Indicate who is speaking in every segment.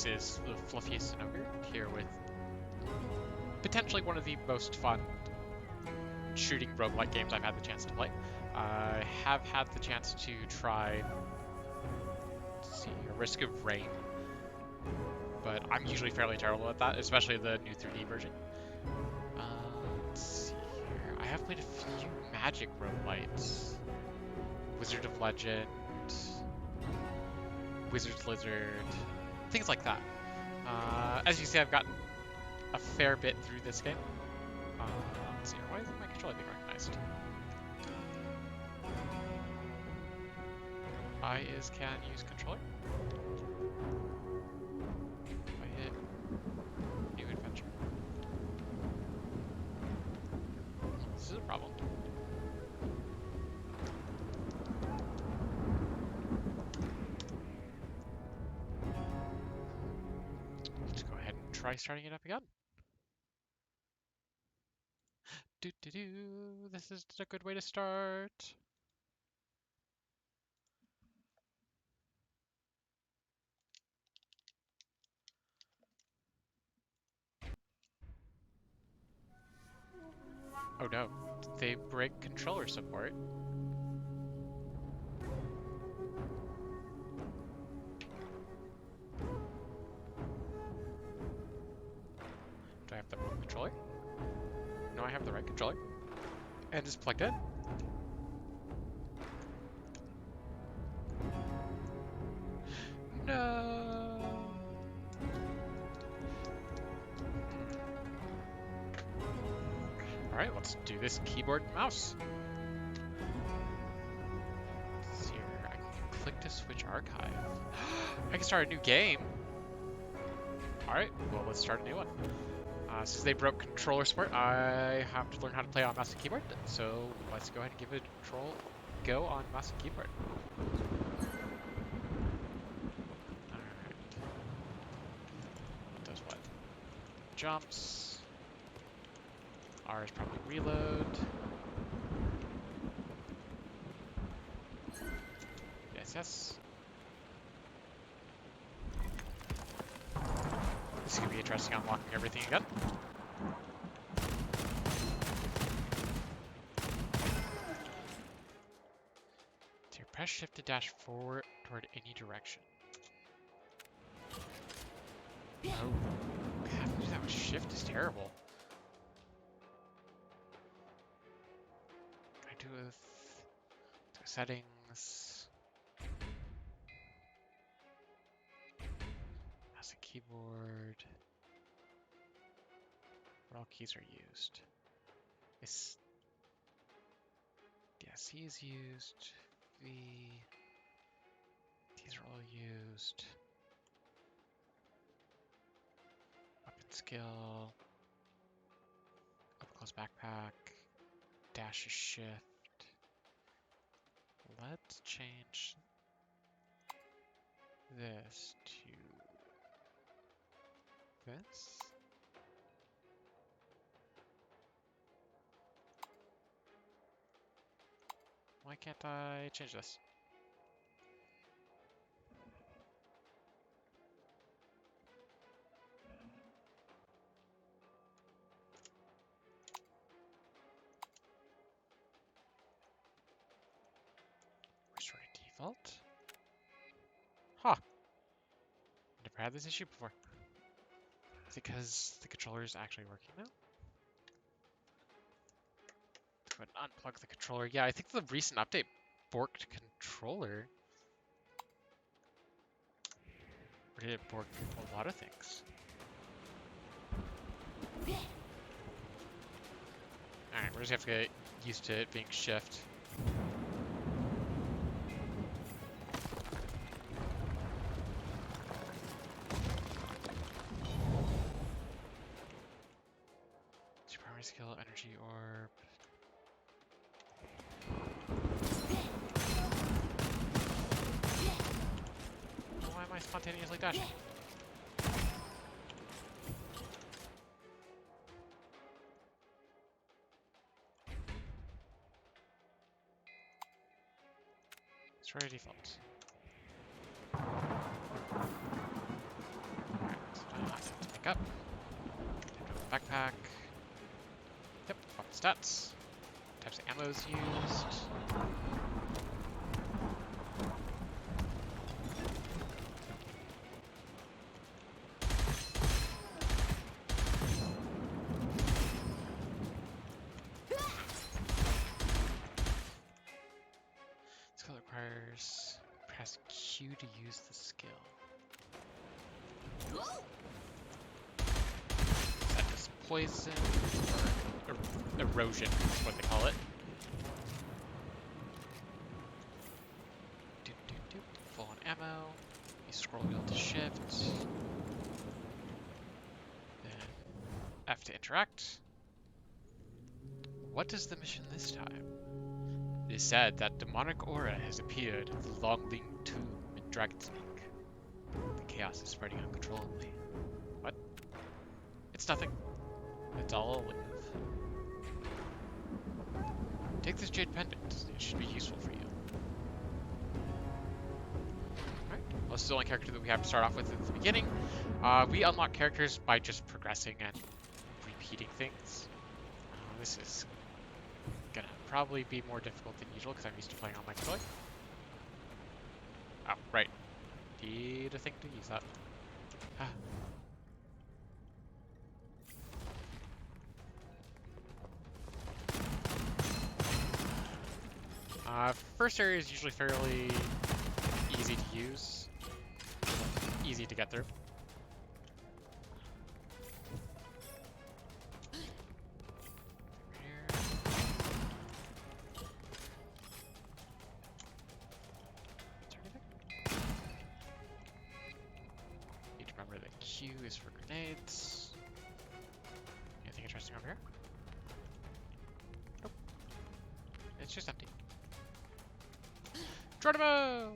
Speaker 1: this is the fluffiest ogre here with potentially one of the most fun shooting roguelike games I've had the chance to play. I have had the chance to try, let's see here, Risk of Rain, but I'm usually fairly terrible at that, especially the new 3D version. Let's see here. I have played a few Magic roguelites. Wizard of Legend, Wizard's Lizard, things like that. As you see, I've gotten a fair bit through this game. Let's see here. Why isn't my controller being recognized? I is can use controller. If I hit new adventure. This is a problem. Let's go ahead and try starting it up again. This is a good way to start. Oh no, did they break controller support? Do I have the wrong controller? No, I have the right controller. And it's plugged in. No. Alright, let's do this keyboard and mouse. Let's see here. I can click to switch archive. I can start a new game. Alright, well, let's start a new one. Since they broke controller support, I have to learn how to play on mouse and keyboard. So let's go ahead and give it a go on mouse and keyboard. Alright. Does what? Jumps. R is probably reload. Yes, yes. This is going to be interesting, unlocking everything again. So you press shift to dash forward toward any direction. Oh, having to do that with shift is terrible. I do with settings, mouse and keyboard. What all keys are used? C is used. V. These are all used. Weapon skill. Up close backpack. Dash is shift. Let's change this to this. Why can't I change this? Restore to default? Huh. Never had this issue before. Is it because the controller is actually working now? Go ahead and unplug the controller. Yeah, I think the recent update borked controller. Or did it bork a lot of things? Alright, we're just gonna have to get used to it being shift. It's your primary skill, energy orb. Why am I spontaneously dashing? Destroy default. back up. Backpack. Yep, weapon stats. Types of ammo is used. Skill requires press Q to use the skill. Is that just poison or erosion is what they call it? Full on ammo. You scroll wheel to shift. Then F to interact. What is the mission this time? It is said that demonic aura has appeared at the Longling Tomb in Dragon's Peak. The chaos is spreading uncontrollably. What? It's nothing. It's all a live. Take this jade pendant. It should be useful for you. Alright. Well, this is the only character that we have to start off with at the beginning. We unlock characters by just progressing and repeating things. This is gonna probably be more difficult than usual because I'm used to playing on my controller. Oh, right. Need a thing to use that. First area is usually fairly easy to use, easy to get through. Here. Is there anything? Need to remember that Q is for grenades. Anything interesting over here? Nope. It's just empty. Geronimo!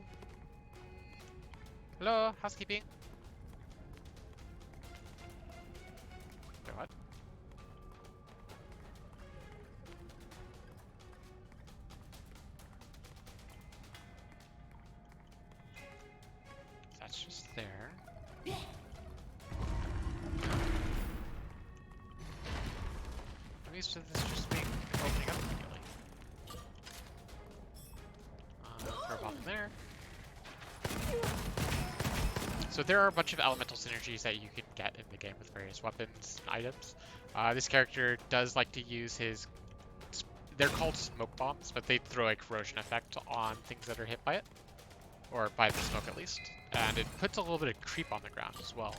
Speaker 1: Hello, housekeeping. Wait, what? That's just there. I'm used to this just being opening up immediately. Throw a bomb in there. So there are a bunch of elemental synergies that you can get in the game with various weapons and items. This character does like to use his... They're called smoke bombs, but they throw a corrosion effect on things that are hit by it. Or by the smoke at least. And it puts a little bit of creep on the ground as well.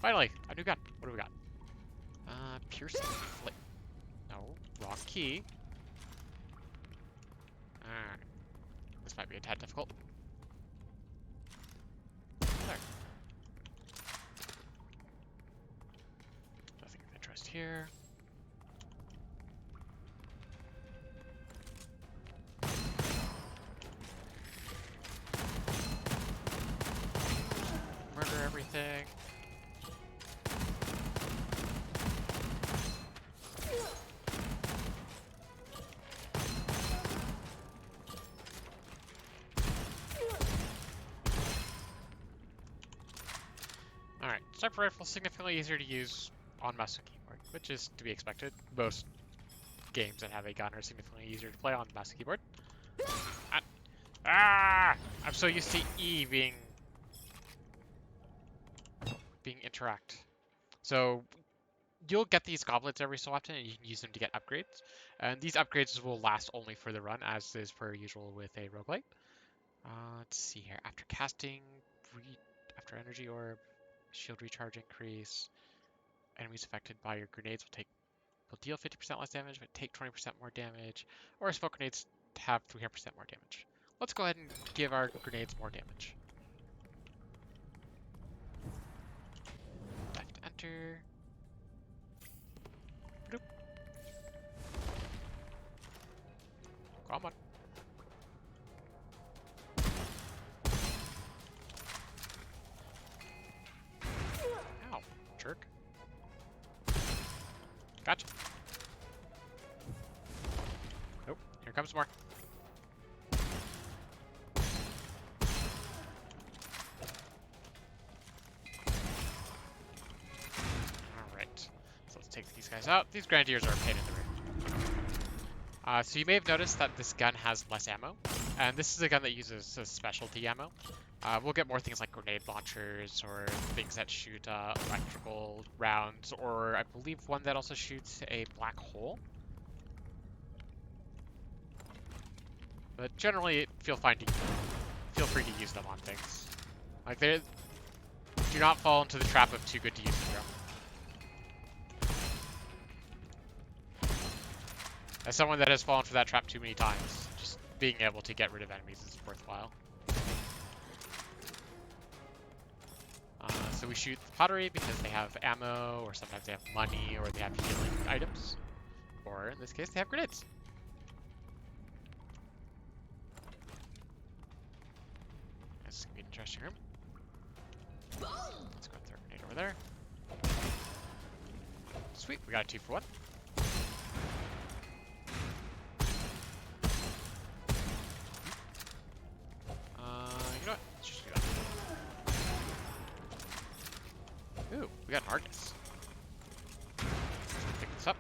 Speaker 1: Finally, a new gun. What do we got? Piercing flip. No, wrong key. Alright. This might be a tad difficult. There. Nothing of interest here. Murder everything. Alright, sniper rifle significantly easier to use on mouse and keyboard, which is to be expected. Most games that have a gun are significantly easier to play on mouse and keyboard. I'm so used to E being interact. So you'll get these goblets every so often and you can use them to get upgrades. And these upgrades will last only for the run, as is per usual with a roguelite. Let's see here. After casting, after energy orb, shield recharge increase. Enemies affected by your grenades will deal 50% less damage, but take 20% more damage. Or smoke grenades have 300% more damage. Let's go ahead and give our grenades more damage. Left enter. Bloop. Come on. Ow, jerk. Gotcha. Nope, here comes more. take these guys out. These Grenadiers are a pain in the rear. So you may have noticed that this gun has less ammo, and this is a gun that uses a specialty ammo. We'll get more things like grenade launchers or things that shoot electrical rounds, or I believe one that also shoots a black hole. But generally, feel free to use them on things. Like, they do not fall into the trap of too good to use syndrome. As someone that has fallen for that trap too many times, just being able to get rid of enemies is worthwhile. So we shoot the pottery because they have ammo, or sometimes they have money, or they have healing items. Or, in this case, they have grenades. This is going to be an interesting room. Let's go and throw a grenade over there. Sweet, we got a 2 for 1. You know what? Let's just do that. Ooh, we got an Argus. Let's pick this up.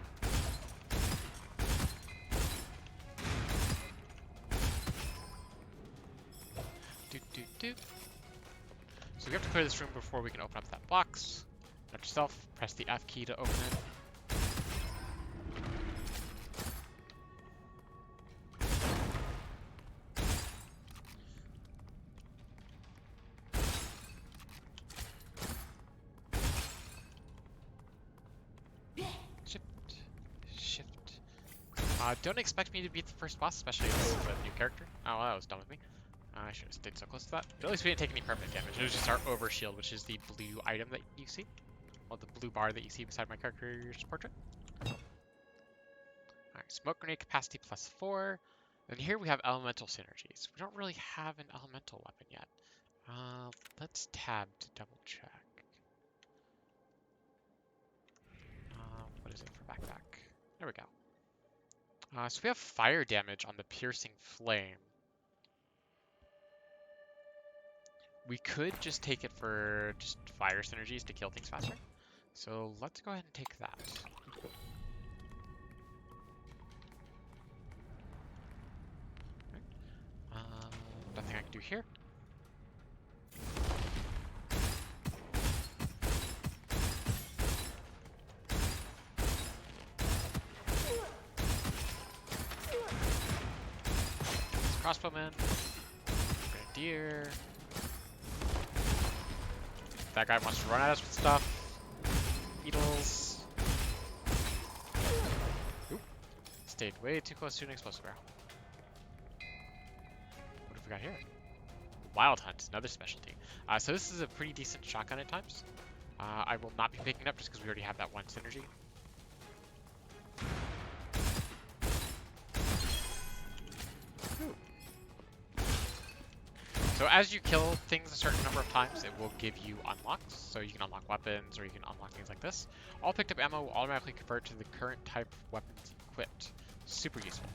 Speaker 1: So we have to clear this room before we can open up that box. Note yourself, press the F key to open it. Shift. Don't expect me to beat the first boss, especially as a new character. Oh, that was dumb of me. I should have stayed so close to that. But at least we didn't take any permanent damage. It was just our overshield, which is the blue item that you see. Well, the blue bar that you see beside my character's portrait. Alright, smoke grenade capacity +4. And here we have elemental synergies. We don't really have an elemental weapon yet. Let's tab to double check. What is it for backpack? There we go. So we have fire damage on the piercing flame. We could just take it for just fire synergies to kill things faster. So let's go ahead and take that. Okay. Nothing I can do here. Crossbowman. Grenadier. That guy wants to run at us with stuff. Beetles. Oop. Stayed way too close to an explosive barrel. What have we got here? Wild Hunt, another specialty. So this is a pretty decent shotgun at times. I will not be picking it up just because we already have that one synergy. Ooh. So as you kill things a certain number of times, it will give you unlocks. So you can unlock weapons, or you can unlock things like this. All picked up ammo will automatically convert to the current type of weapons equipped. Super useful.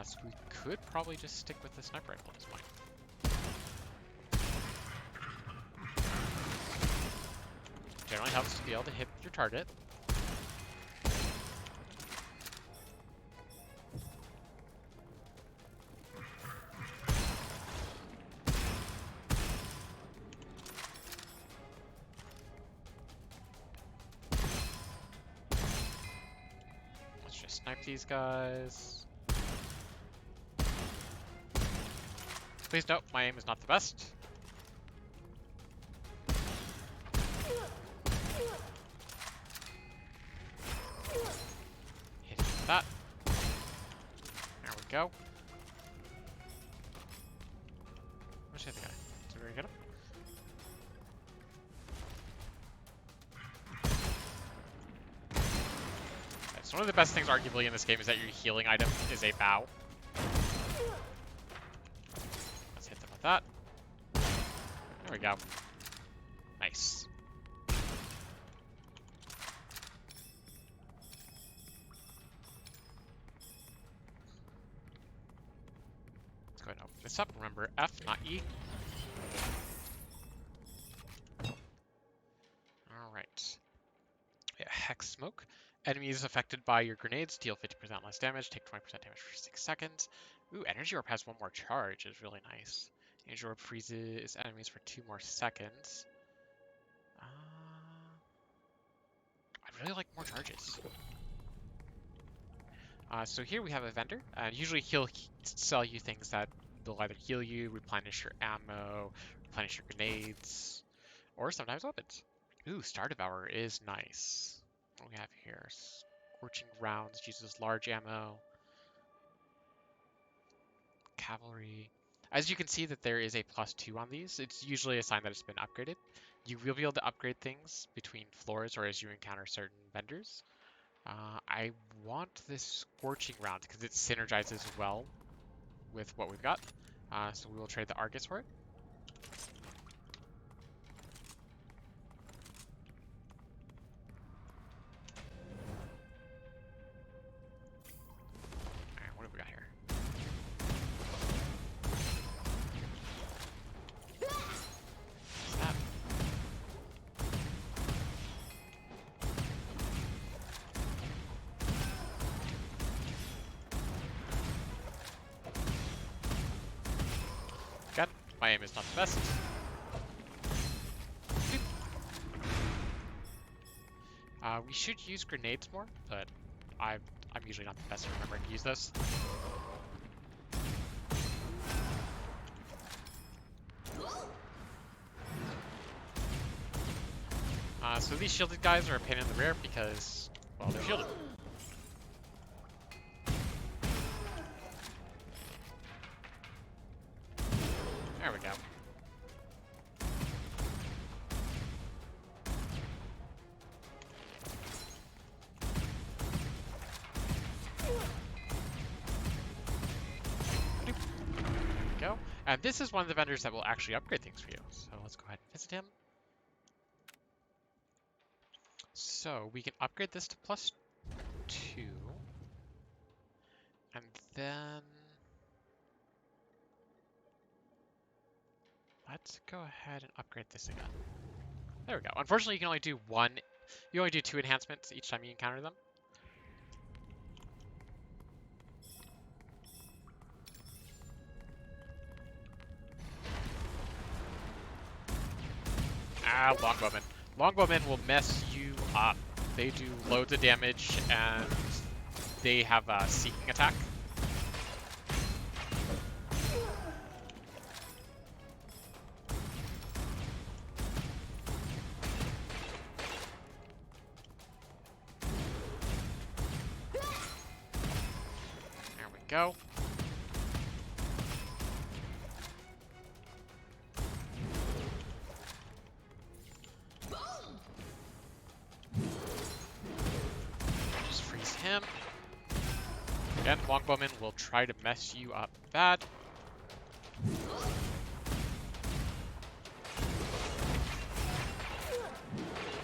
Speaker 1: So we could probably just stick with the sniper rifle at this point. Generally helps to be able to hit your target. Let's just snipe these guys. Please note, my aim is not the best. Hit that. There we go. Where's the other guy? Did we get him? Okay, so one of the best things arguably in this game is that your healing item is a bow. That. There we go. Nice. Let's go ahead and open this up. Remember F, not E. smoke. Enemies affected by your grenades deal 50% less damage, take 20% damage for 6 seconds. Ooh, Energy Orb has 1 more charge, is really nice. Energy Orb freezes enemies for 2 more seconds. I really like more charges. So here we have a vendor. Usually he'll sell you things that will either heal you, replenish your ammo, replenish your grenades, or sometimes weapons. Ooh, Star Devourer is nice. What do we have here? Scorching Rounds uses large ammo. Cavalry. As you can see that there is a +2 on these. It's usually a sign that it's been upgraded. You will be able to upgrade things between floors or as you encounter certain vendors. I want this Scorching Round because it synergizes well with what we've got. So we will trade the Argus for it. Alright, what have we got here? What's that? God, my aim is not the best. We should use grenades more, but I'm usually not the best at remembering to use those. So these shielded guys are a pain in the rear because, well, they're shielded. There we go. Go. And this is one of the vendors that will actually upgrade things for you. So let's go ahead and visit him. So we can upgrade this to +2. And then let's go ahead and upgrade this again. There we go. Unfortunately, you can only do you only do 2 enhancements each time you encounter them. Longbowmen. Longbowmen will mess you up. They do loads of damage, and they have a seeking attack. There we go. Him. Again, Longbowmen will try to mess you up bad.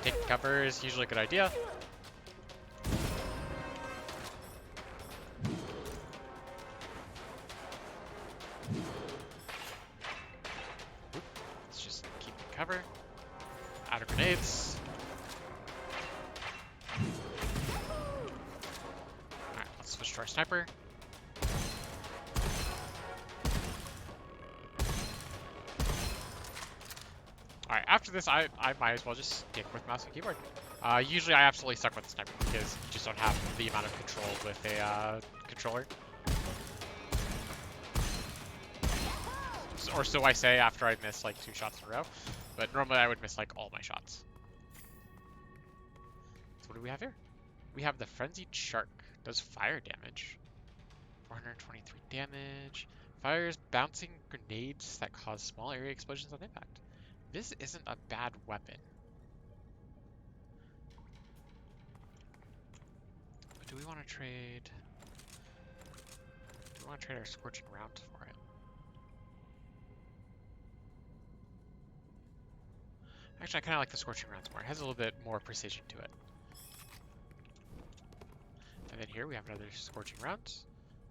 Speaker 1: Taking cover is usually a good idea. Let's just keep the cover. Out of grenades. Switch to our sniper. Alright, after this, I might as well just stick with mouse and keyboard. Usually I absolutely suck with the sniper because you just don't have the amount of control with a controller. Or so I say after I miss like 2 shots in a row. But normally I would miss like all my shots. So what do we have here? We have the Frenzied Shark. Does fire damage. 423 damage. Fires bouncing grenades that cause small area explosions on impact. This isn't a bad weapon. But do we want to trade... Do we want to trade our Scorching Rounds for it? Actually, I kind of like the Scorching Rounds more. It has a little bit more precision to it. And then here we have another Scorching Rounds.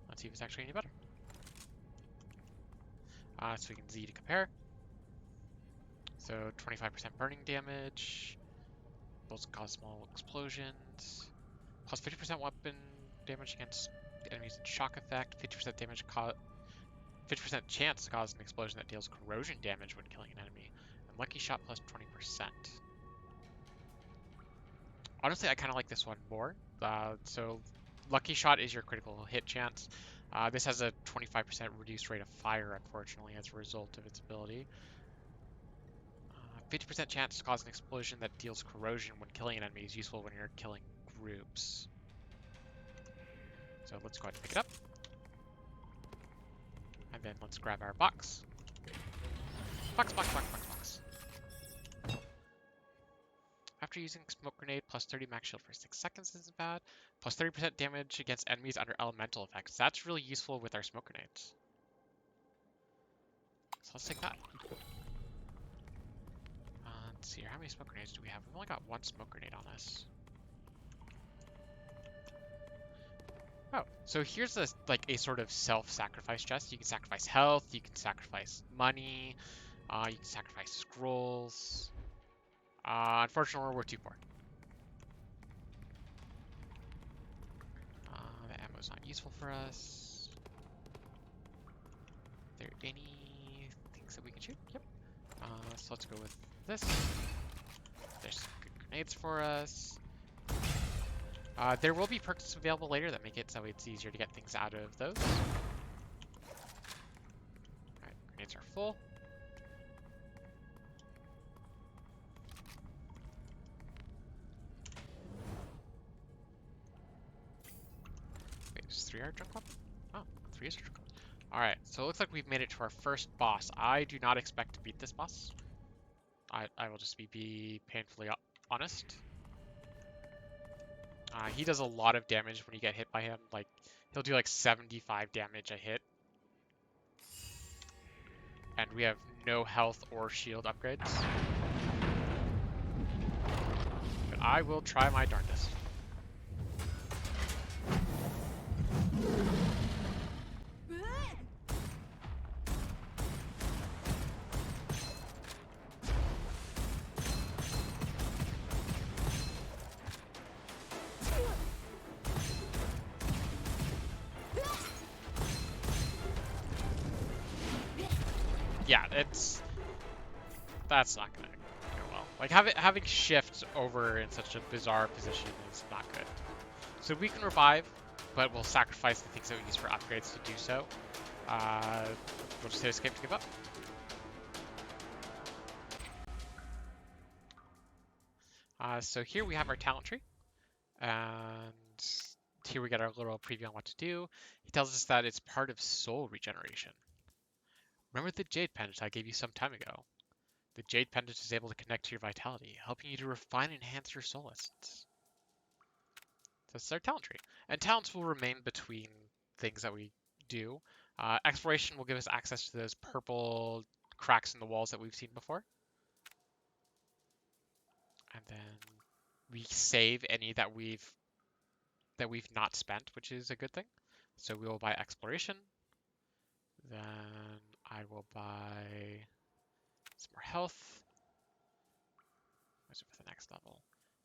Speaker 1: Let's see if it's actually any better. So we can Z to compare. So 25% burning damage. Bullets cause small explosions. Plus 50% weapon damage against enemies in shock effect. 50% damage 50% chance to cause an explosion that deals corrosion damage when killing an enemy. And lucky shot plus 20%. Honestly, I kind of like this one more. So lucky shot is your critical hit chance. This has a 25% reduced rate of fire, unfortunately, as a result of its ability. 50% chance to cause an explosion that deals corrosion when killing an enemy is useful when you're killing groups. So let's go ahead and pick it up. And then let's grab our box. Box. After using smoke grenade, plus 30 max shield for 6 seconds isn't bad. Plus 30% damage against enemies under elemental effects. That's really useful with our smoke grenades. So let's take that. Let's see here. How many smoke grenades do we have? We've only got one smoke grenade on us. Oh, so here's a sort of self-sacrifice chest. You can sacrifice health, you can sacrifice money, you can sacrifice scrolls. Unfortunately, we're too poor. The ammo's not useful for us. Are there any things that we can shoot? Yep. So let's go with this. There's some good grenades for us. There will be perks available later that make it so it's easier to get things out of those. Alright, grenades are full. Wait, there's 3 are junk weapon? Oh, 3 is a junk weapon. Alright, so it looks like we've made it to our first boss. I do not expect to beat this boss. I will just be painfully honest. He does a lot of damage when you get hit by him. Like, he'll do like 75 damage a hit. And we have no health or shield upgrades. But I will try my darndest. Yeah, that's not gonna go well. Like having shift over in such a bizarre position is not good. So we can revive, but we'll sacrifice the things that we use for upgrades to do so. We'll just hit escape to give up. So here we have our talent tree, and here we get our little preview on what to do. He tells us that it's part of soul regeneration. Remember the Jade Pendant I gave you some time ago? The Jade Pendant is able to connect to your vitality, helping you to refine and enhance your soul essence. So this is our talent tree. And talents will remain between things that we do. Exploration will give us access to those purple cracks in the walls that we've seen before. And then we save any that we've not spent, which is a good thing. So we will buy exploration. Then I will buy some more health. What's it for the next level?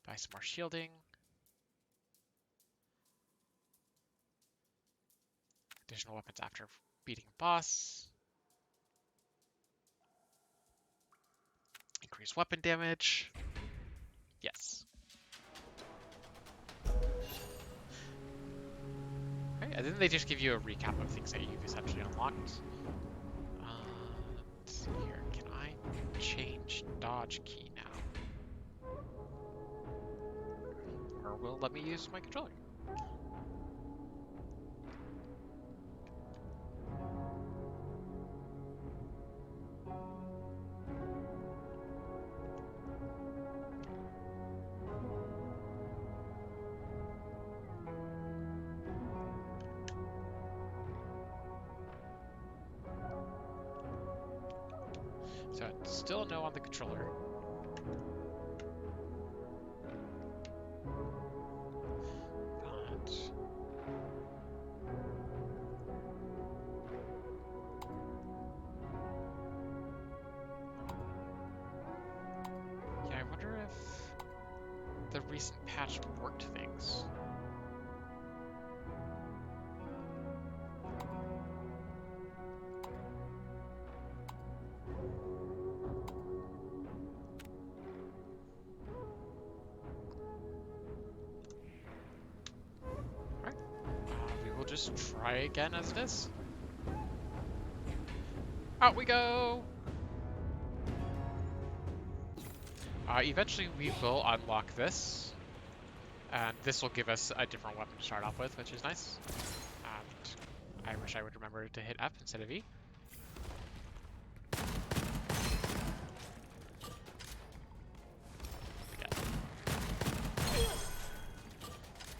Speaker 1: Buy some more shielding. Additional weapons after beating a boss. Increase weapon damage. Yes. Okay, and then they just give you a recap of things that you've essentially unlocked. Let's see here. Can I change dodge key now? Or will it let me use my controller? So it's still a no on the controller. But yeah, I wonder if recent patch worked things. Alright. We will just try again as it is. Out we go! Eventually we will unlock this, and this will give us a different weapon to start off with, which is nice. And I wish I would remember to hit F instead of E.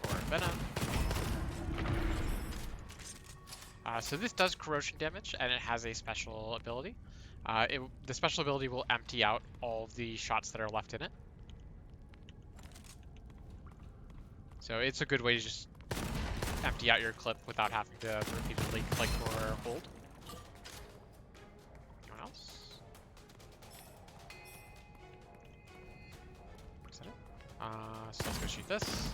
Speaker 1: Or Venom. So this does corrosion damage, and it has a special ability. The special ability will empty out all of the shots that are left in it. So it's a good way to just empty out your clip without having to repeatedly click or hold. Anyone else? Is that it? So let's go shoot this.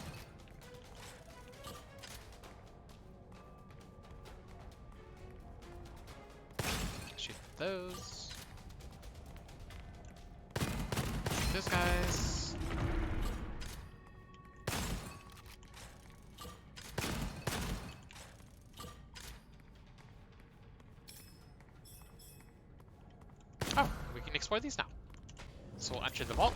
Speaker 1: Shoot those. Shoot those guys. Oh, we can explore these now. So we'll enter the vault.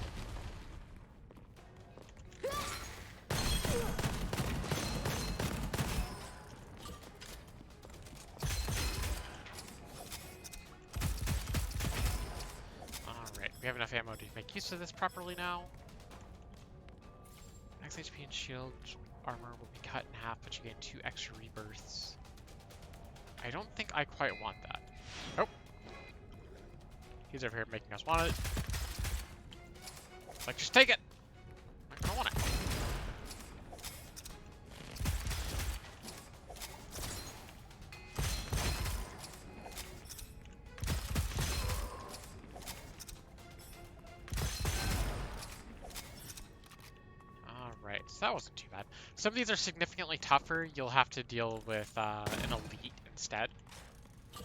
Speaker 1: Alright, we have enough ammo to make use of this properly now. Max HP and shield armor will be cut in half, but you gain 2 extra rebirths. I don't think I quite want that. Oh! He's over here making us want it. Like, just take it! I don't want it. Alright, so that wasn't too bad. Some of these are significantly tougher. You'll have to deal with an elite instead.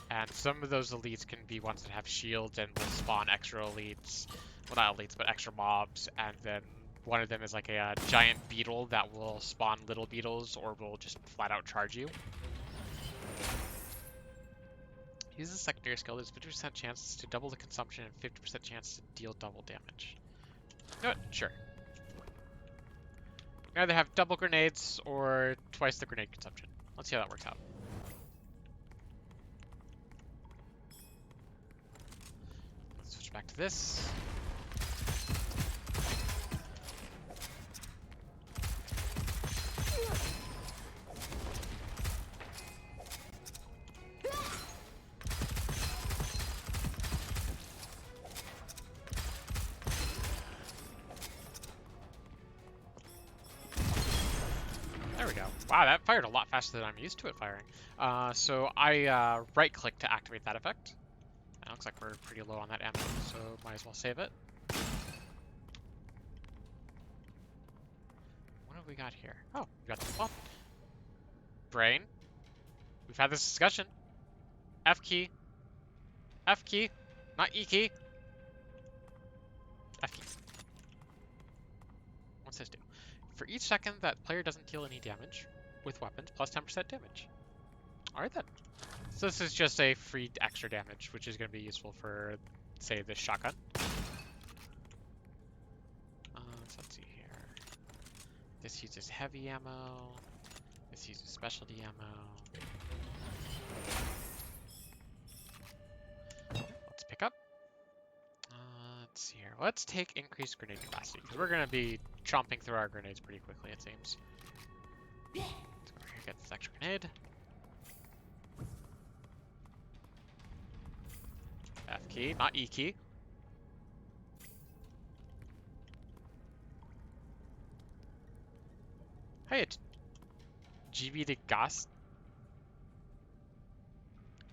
Speaker 1: And some of those elites can be ones that have shields and will spawn extra elites. Well, not elites, but extra mobs. And then one of them is like a giant beetle that will spawn little beetles or will just flat out charge you. Use the secondary skill. There's 50% chance to double the consumption and 50% chance to deal double damage. You know what? Sure. You either have double grenades or twice the grenade consumption. Let's see how that works out. Let's switch back to this. There we go. Wow, that fired a lot faster than I'm used to it firing. So I right-click to activate that effect. And it looks like we're pretty low on that ammo, so might as well save it. What have we got here? Oh, we got the one. Brain. We've had this discussion. F key. F key. Not E key. F key. What's this do? For each second that player doesn't deal any damage with weapons, plus 10% damage. Alright then. So this is just a free extra damage, which is going to be useful for, say, this shotgun. So let's see here. This uses heavy ammo. This uses specialty ammo. Let's pick up. Let's see here. Let's take increased grenade capacity, because we're going to be chomping through our grenades pretty quickly, it seems. Let's go over here, get this extra grenade. F key, not E key. Hey, it's GB to Gas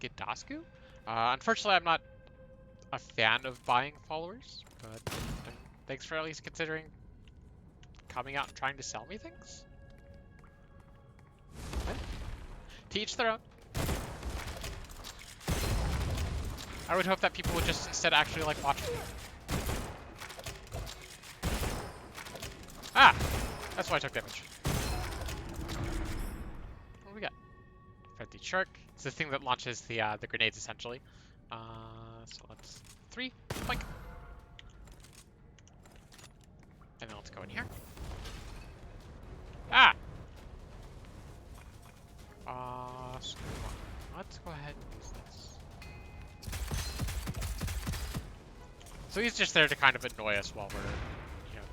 Speaker 1: Gidasku? Unfortunately, I'm not a fan of buying followers, but thanks for at least considering coming out and trying to sell me things? What? To each their own. I would hope that people would just instead actually like watch me. Ah! That's why I took damage. What do we got? Friendly shark. It's the thing that launches the grenades essentially. So let's 3, boink. And then let's go in here. Ah! So let's go ahead and use this. So he's just there to kind of annoy us while we're, you know,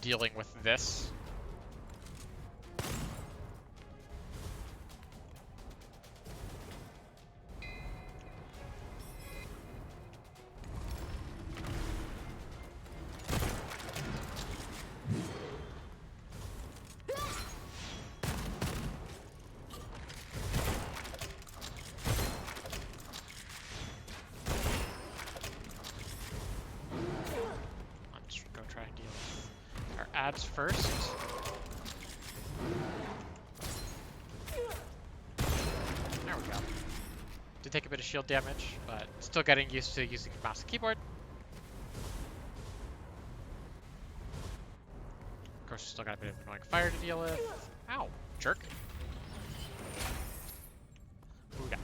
Speaker 1: dealing with this. Ads first. There we go. Did take a bit of shield damage, but still getting used to using mouse and keyboard. Of course, still got a bit of annoying fire to deal with. Ow, jerk. What do we got?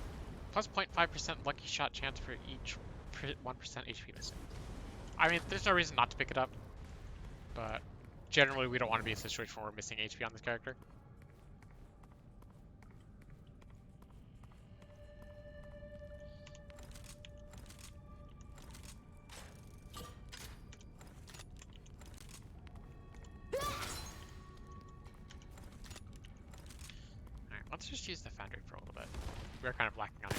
Speaker 1: Plus 0.5% lucky shot chance for each 1% HP missing. I mean, there's no reason not to pick it up, but generally, we don't want to be in a situation where we're missing HP on this character. Alright, let's just use the Foundry for a little bit. We're kind of lacking on it.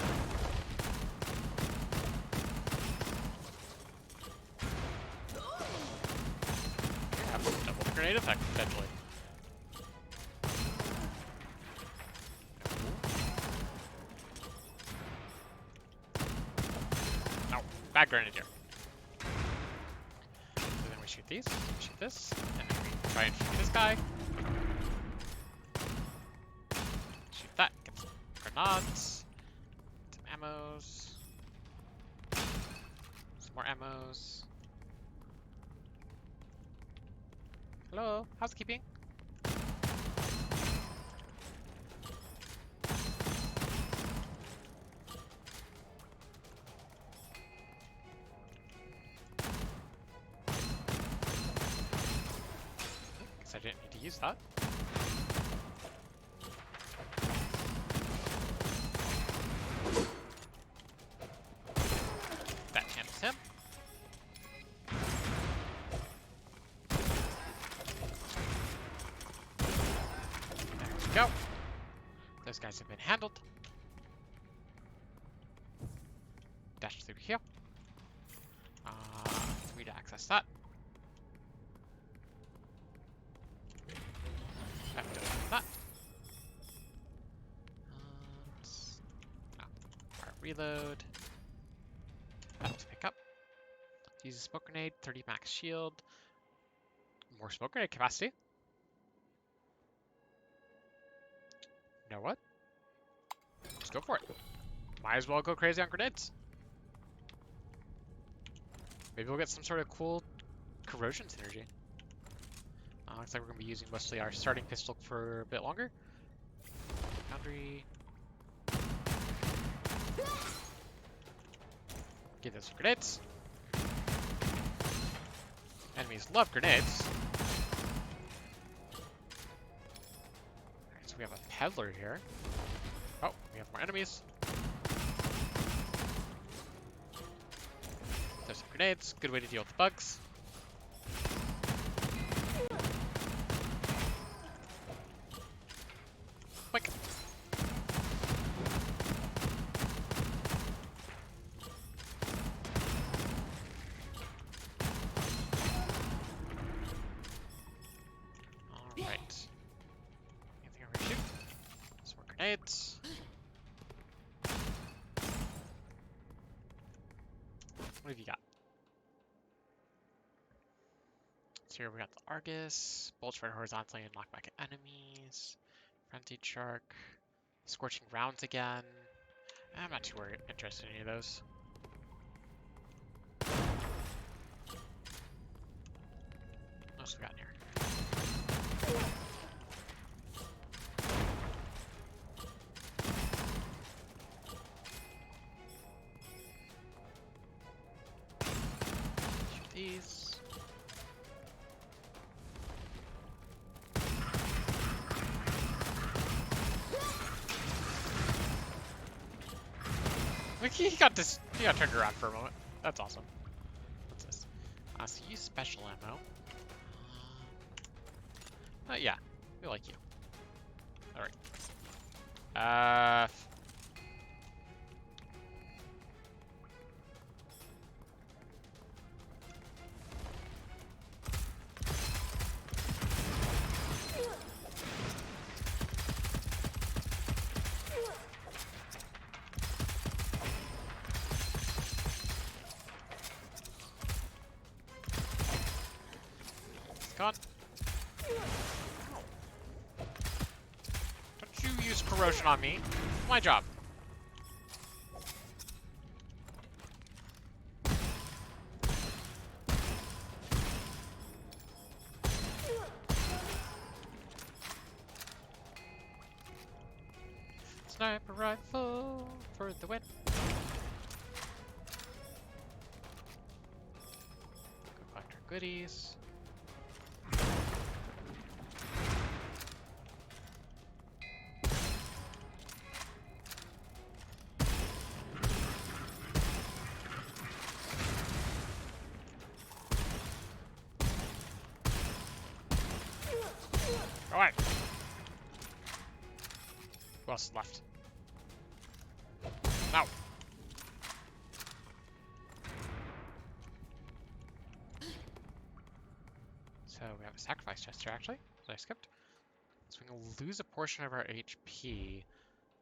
Speaker 1: Double grenade effect, potentially. No, bad grenadier. So then we shoot these, shoot this, and then we try and shoot this guy. Shoot that, get some grenades, some ammos, some more ammos. Hello, housekeeping. Guess I didn't need to use that. That handles him. Go. Those guys have been handled. Dash through here. 3 to access that. Have to open that. Reload. That to pick up. Use a smoke grenade. 30 max shield. More smoke grenade capacity. You know what? Let's go for it. Might as well go crazy on grenades. Maybe we'll get some sort of cool corrosion synergy. Looks like we're going to be using mostly our starting pistol for a bit longer. Foundry. Give those some grenades. Enemies love grenades. We have a peddler here. Oh, we have more enemies. There's some grenades. Good way to deal with the bugs. Quick. Grenades. What have you got? here we got the Argus, bolts right horizontally and knock back at enemies, frenzied shark, scorching rounds again. I'm not too interested in any of those. What else we got in here? Shoot these. Like he got turned around for a moment. That's awesome. What's this? So use special ammo. Yeah, we like you. All right. Come on. Don't you use corrosion on me. It's my job. Sniper rifle for the win. Go collect our goodies. Alright. Who else is left? No. So we have a sacrifice chest here, actually, that I skipped. So we can lose a portion of our HP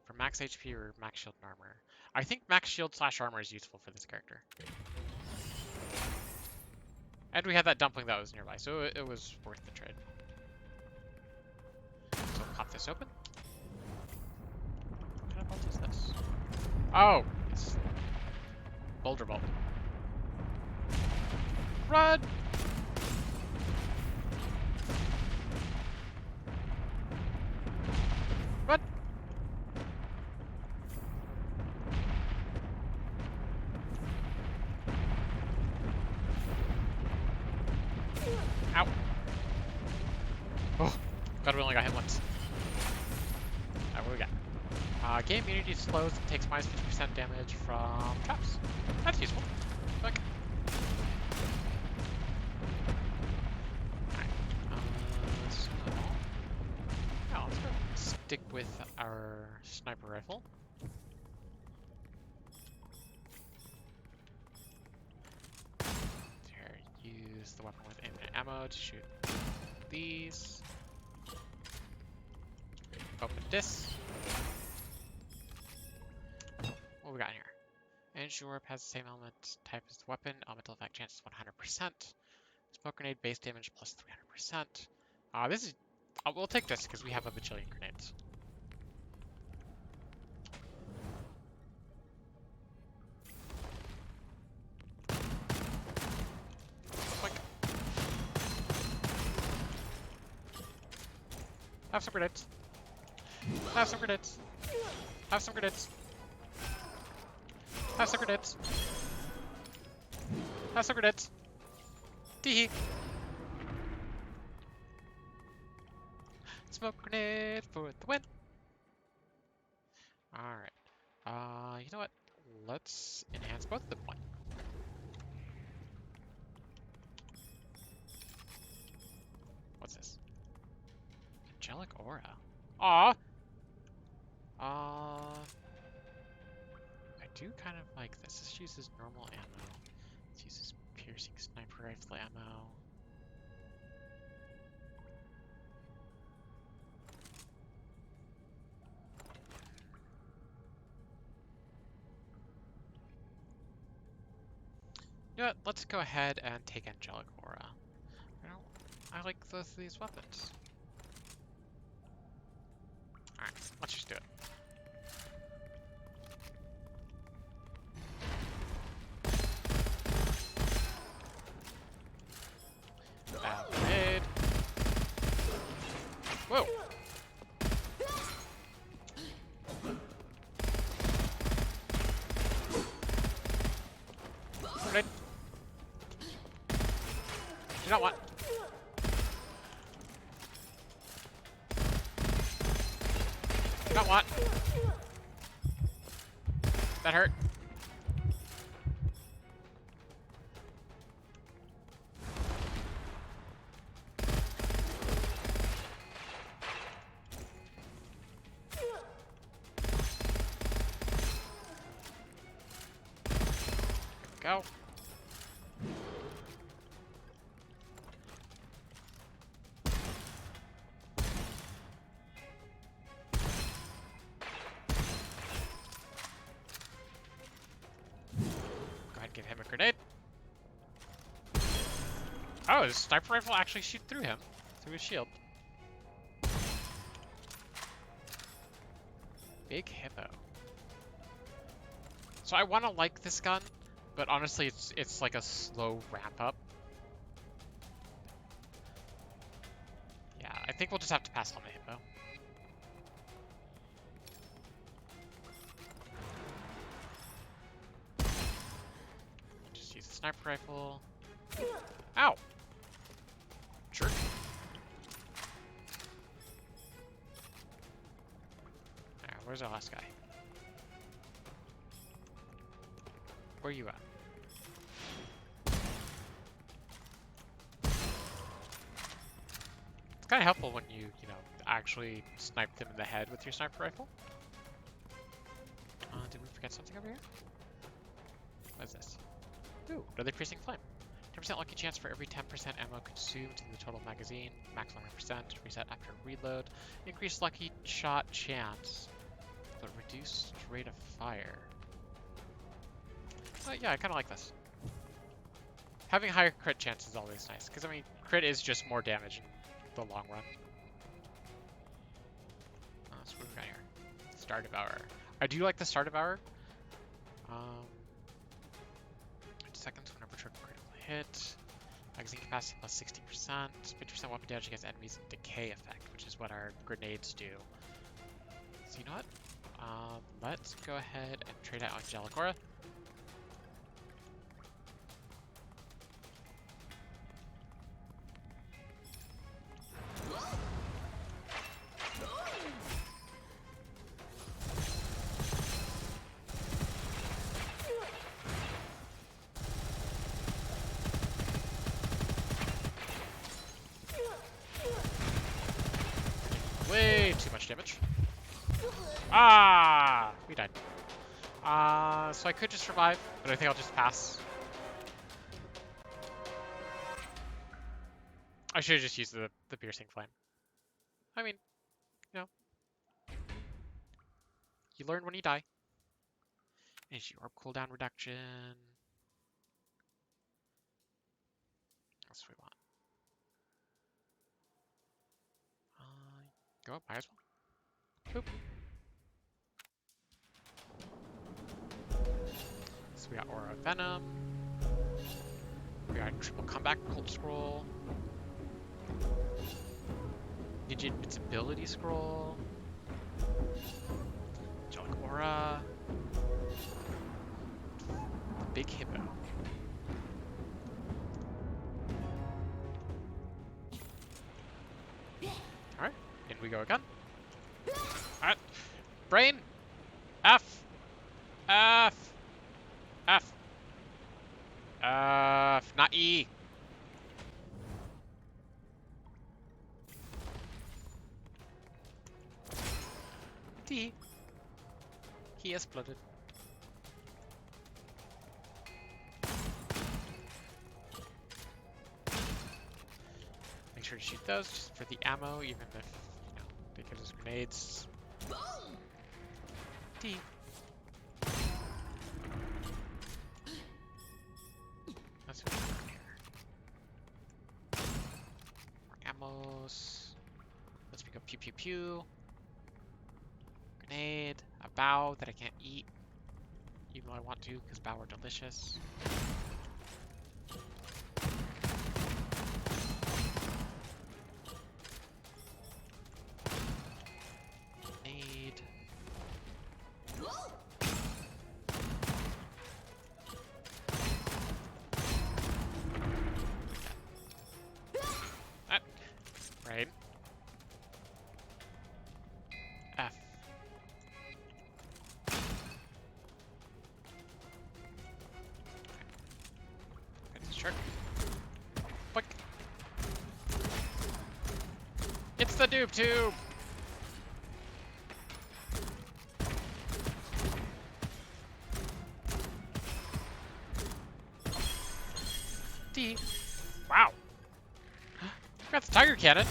Speaker 1: for max HP or max shield and armor. I think max shield / armor is useful for this character. And we had that dumpling that was nearby, so it was worth the trade. So pop this open. What kind of bolt is this? Oh, it's boulder bolt. Run! Run! Ow! Oh, God, we only got hit once. Alright, what do we got? Game immunity slows and takes minus 50% damage from traps. That's useful. Click. Alright. So... yeah, let's go stick with our sniper rifle. Here, use the weapon with infinite ammo to shoot these. Open this. What we got here? Energy Orb has the same element type as the weapon. Elemental effect chance is 100%. Smoke grenade base damage plus 300%. This is... we'll take this because we have a bajillion grenades. Boink. Have some grenades. Have some grenades. Have some grenades. Have some grenades. Have some grenades. Teehee. Smoke grenade for the win. Alright. You know what? Let's enhance both of them one. What's this? Angelic Aura. Aw! I do kind of like this. This uses normal ammo. This uses piercing sniper rifle ammo. You know what? Let's go ahead and take Angelic Aura. I don't I like both of these weapons. Alright, let's just do it. Grenade. Whoa! Grenade. Do not want. Do not want. That hurt. Go. Go ahead and give him a grenade. Oh, his sniper rifle actually shoot through him, through his shield. Big hippo. So I want to like this gun, but honestly, it's like a slow ramp up. Yeah, I think we'll just have to pass on the hippo. Just use the sniper rifle. Ow! Jerk. Alright, where's our last guy? Where are you at? It's kind of helpful when you know, actually snipe them in the head with your sniper rifle. Did we forget something over here? What is this? Ooh, another piercing flame. 10% lucky chance for every 10% ammo consumed in the total magazine. Max 100%. Reset after reload. Increased lucky shot chance, but reduced rate of fire. Yeah, I kind of like this. Having higher crit chance is always nice, because I mean, crit is just more damage in the long run. So what do we got here? Star Devourer. I do like the Star Devourer. 20 seconds whenever triple critical hit. Magazine capacity plus 60%. 50% weapon damage against enemies and decay effect, which is what our grenades do. So you know what? Let's go ahead and trade out Angelic Aura. Way too much damage. Ah! We died. So I could just survive, but I think I'll just pass. I should have just used the piercing flame. I mean, you know. You learn when you die. Energy orb cooldown reduction. That's what we want. Go up, might as well. Boop. So we got Aura of Venom. We got Triple Comeback Cult Scroll. Ninja Invincibility Scroll. Angelic Aura. The Big Hippo. Alright, in we go again. Alright. Brain! F! F! F! F! Not E! D. He exploded. Make sure to shoot those just for the ammo, even if, you know, they give us grenades. D. That's what we got here. Pew pew pew. Grenade. A bow that I can't eat. Even though I want to, because bow are delicious. Grenade. Ah, right. F. Sure. Quick. It's the noob tube! D. Wow. Got the tiger cannon.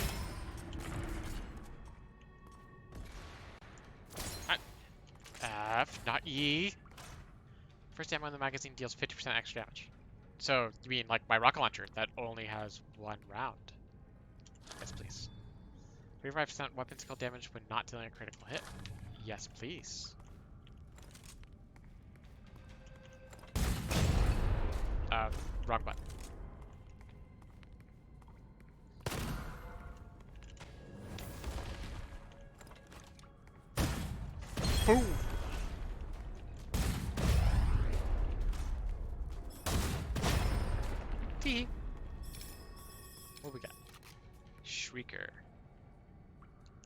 Speaker 1: F, not E. First ammo in the magazine deals 50% extra damage. So, you mean like my rocket launcher that only has 1 round? Yes, please. 35% weapon skill damage when not dealing a critical hit? Yes, please. Wrong button. Boom! T. What we got? Shrieker.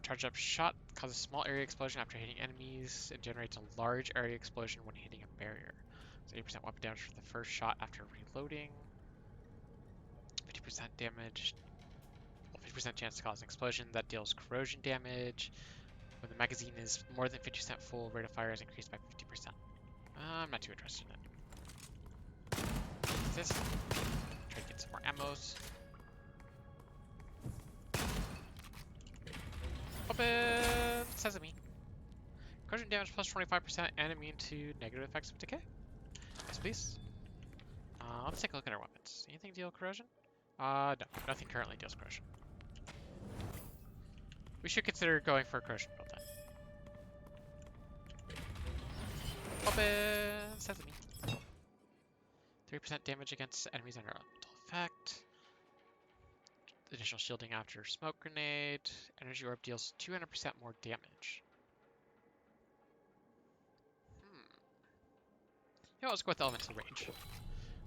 Speaker 1: Charge up shot causes a small area explosion after hitting enemies and generates a large area explosion when hitting a barrier. So 80% weapon damage for the first shot after reloading. 50% damage. 50% chance to cause an explosion that deals corrosion damage. When the magazine is more than 50% full, rate of fire is increased by 50%. I'm not too interested in it. What's this? Try to get some more ammos. Open sesame. Corrosion damage plus 25% and immune to negative effects of decay. Yes, please. Let's take a look at our weapons. Anything deal corrosion? No, nothing currently deals corrosion. We should consider going for a corrosion build then. Open sesame. 3% damage against enemies under elemental effect. Additional shielding after smoke grenade. Energy orb deals 200% more damage. Yeah, let's go with elemental range.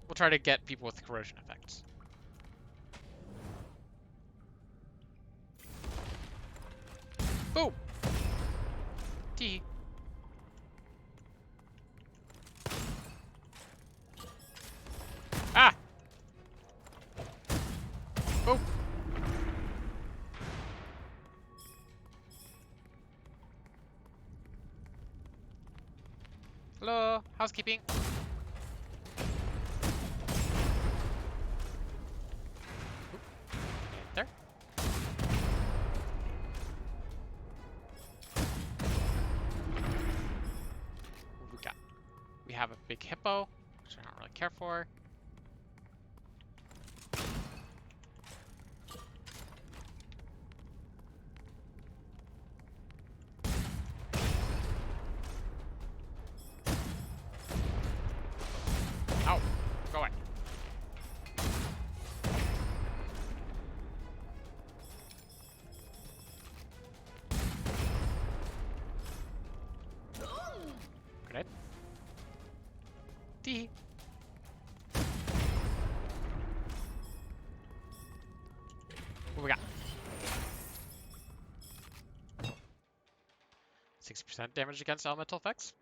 Speaker 1: We'll try to get people with corrosion effects. Boom! T. Ah! Boom! Hello, housekeeping. There. What we got? We have a big hippo, which I don't really care for. Ow! Go away. Grenade. D. What we got? 60% damage against elemental effects.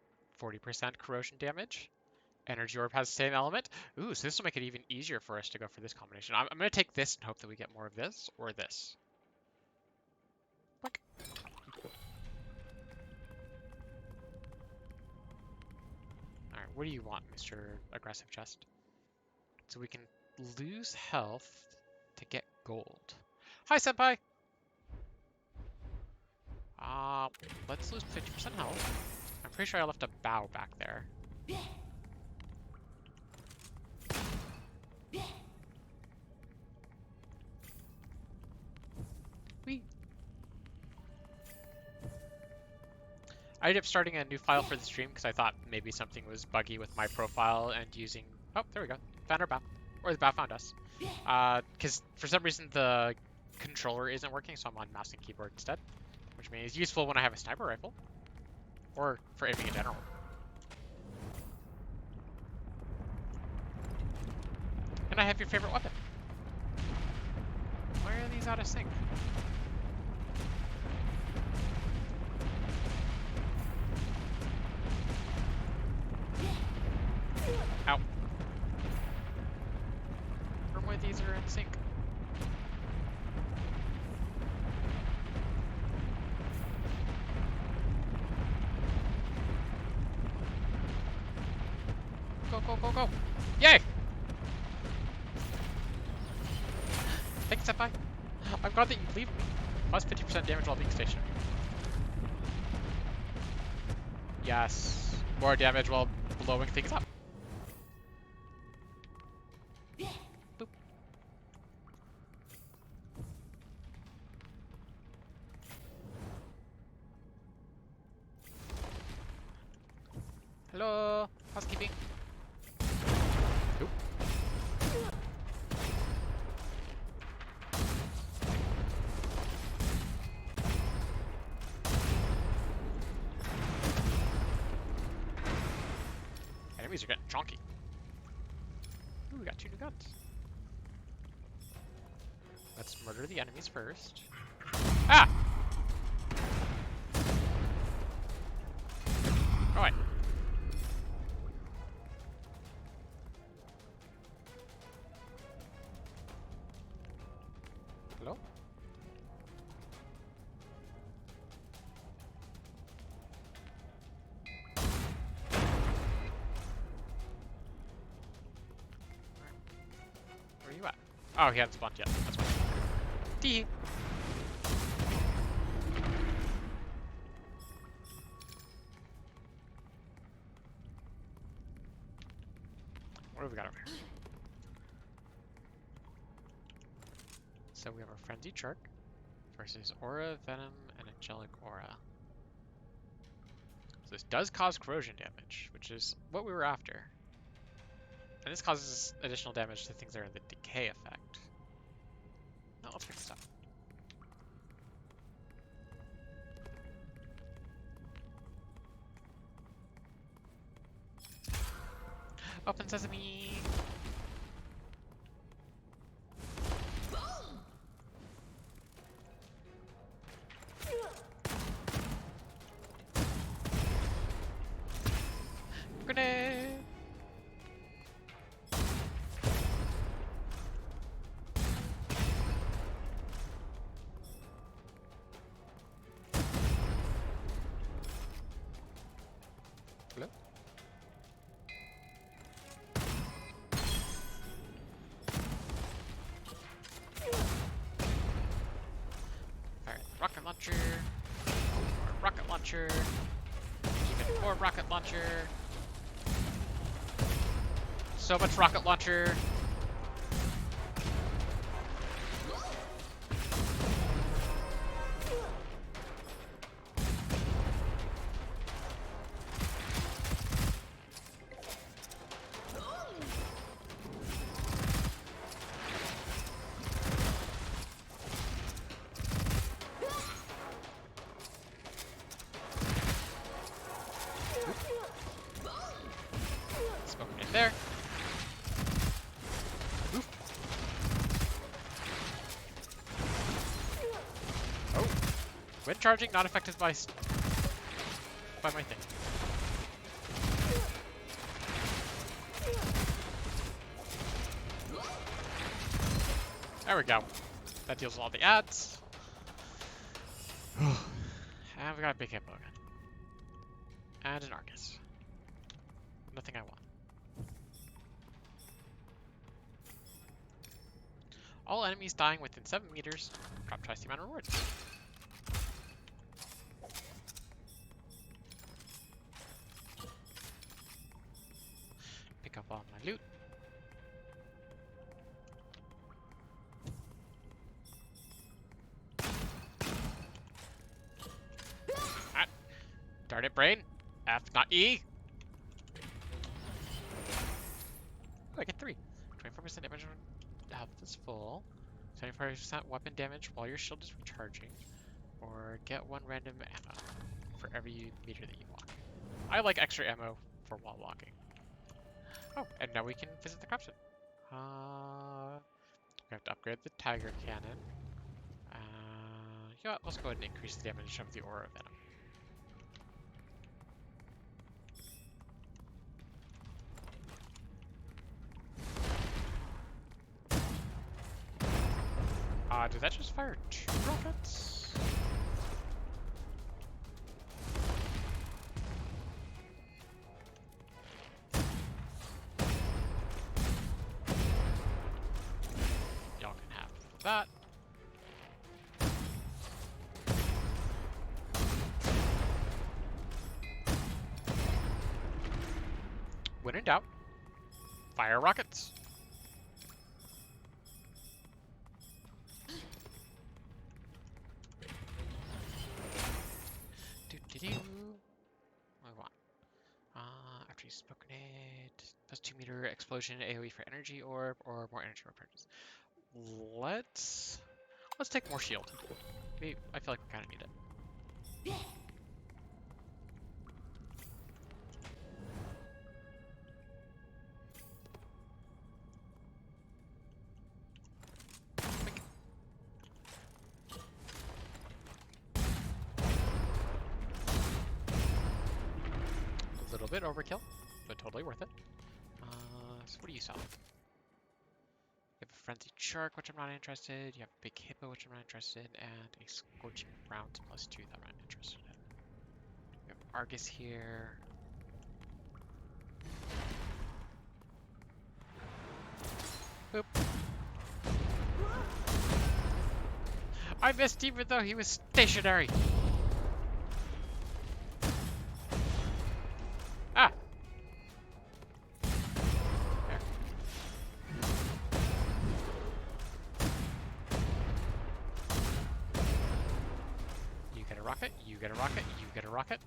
Speaker 1: 40% corrosion damage. Energy orb has the same element. Ooh, so this will make it even easier for us to go for this combination. I'm going to take this and hope that we get more of this or this. Like. Alright, what do you want, Mr. Aggressive Chest? So we can lose health to get gold. Hi, Senpai! Let's lose 50% health. I'm pretty sure I left a bow back there. Whee! I ended up starting a new file for the stream because I thought maybe something was buggy with my profile and using... Oh, there we go. Found our bow. Or the bow found us. Because for some reason the controller isn't working, so I'm on mouse and keyboard instead. Which means it's useful when I have a sniper rifle. Or for aiming in general. And I have your favorite weapon. Why are these out of sync? Ow. Why these are in sync? Go, go, go, go! Yay! Thanks, Senpai. I'm glad that you believe me. Plus 50% damage while being stationary. Yes. More damage while blowing things up. Boop. Hello, housekeeping. Oop. Enemies are getting chonky. Ooh, we got 2 new guns. Let's murder the enemies first. Ah! Alright. Hello? Where are you at? Oh, he hadn't spawned yet. That's fine. Tee. What have we got over here? So we have a Frenzied Shark versus Aura, Venom, and Angelic Aura. So this does cause corrosion damage, which is what we were after. And this causes additional damage to things that are in the decay effect. Now let's pick this up. Open sesame! Grenade! Hello? Alright, rocket launcher. More rocket launcher. Even more rocket launcher. So much rocket launcher. Smoking in there. Oof. Oh. When charging, not affected by my thing. There we go. That deals with all the ads. And we got a big hippo again. And an Arcus. Nothing I want. All enemies dying within 7 meters drop twice the amount of rewards. Pick up all my loot. Darn it, brain. F, not E. Oh, I get 3. 24% damage when health is full. 75% weapon damage while your shield is recharging. Or get 1 random ammo for every meter that you walk. I like extra ammo for while walking. Oh, and now we can visit the corruption. We have to upgrade the Tiger Cannon. Yeah, let's go ahead and increase the damage of the Aura Venom. Did that just fire 2 rockets? Y'all can have that. When in doubt, fire rockets. Move on. After you smoke grenade, plus 2-meter explosion AoE for energy orb or more energy repurchase. Let's take more shield. I feel like we kind of need it. A little bit overkill, but totally worth it. So what do you sell? You have a frenzied shark, which I'm not interested. You have a big hippo, which I'm not interested in, and a scorching round plus 2 that I'm not interested in. We have Argus here. Boop. I missed even though he was stationary. Ah. There. You get a rocket, you get a rocket, you get a rocket.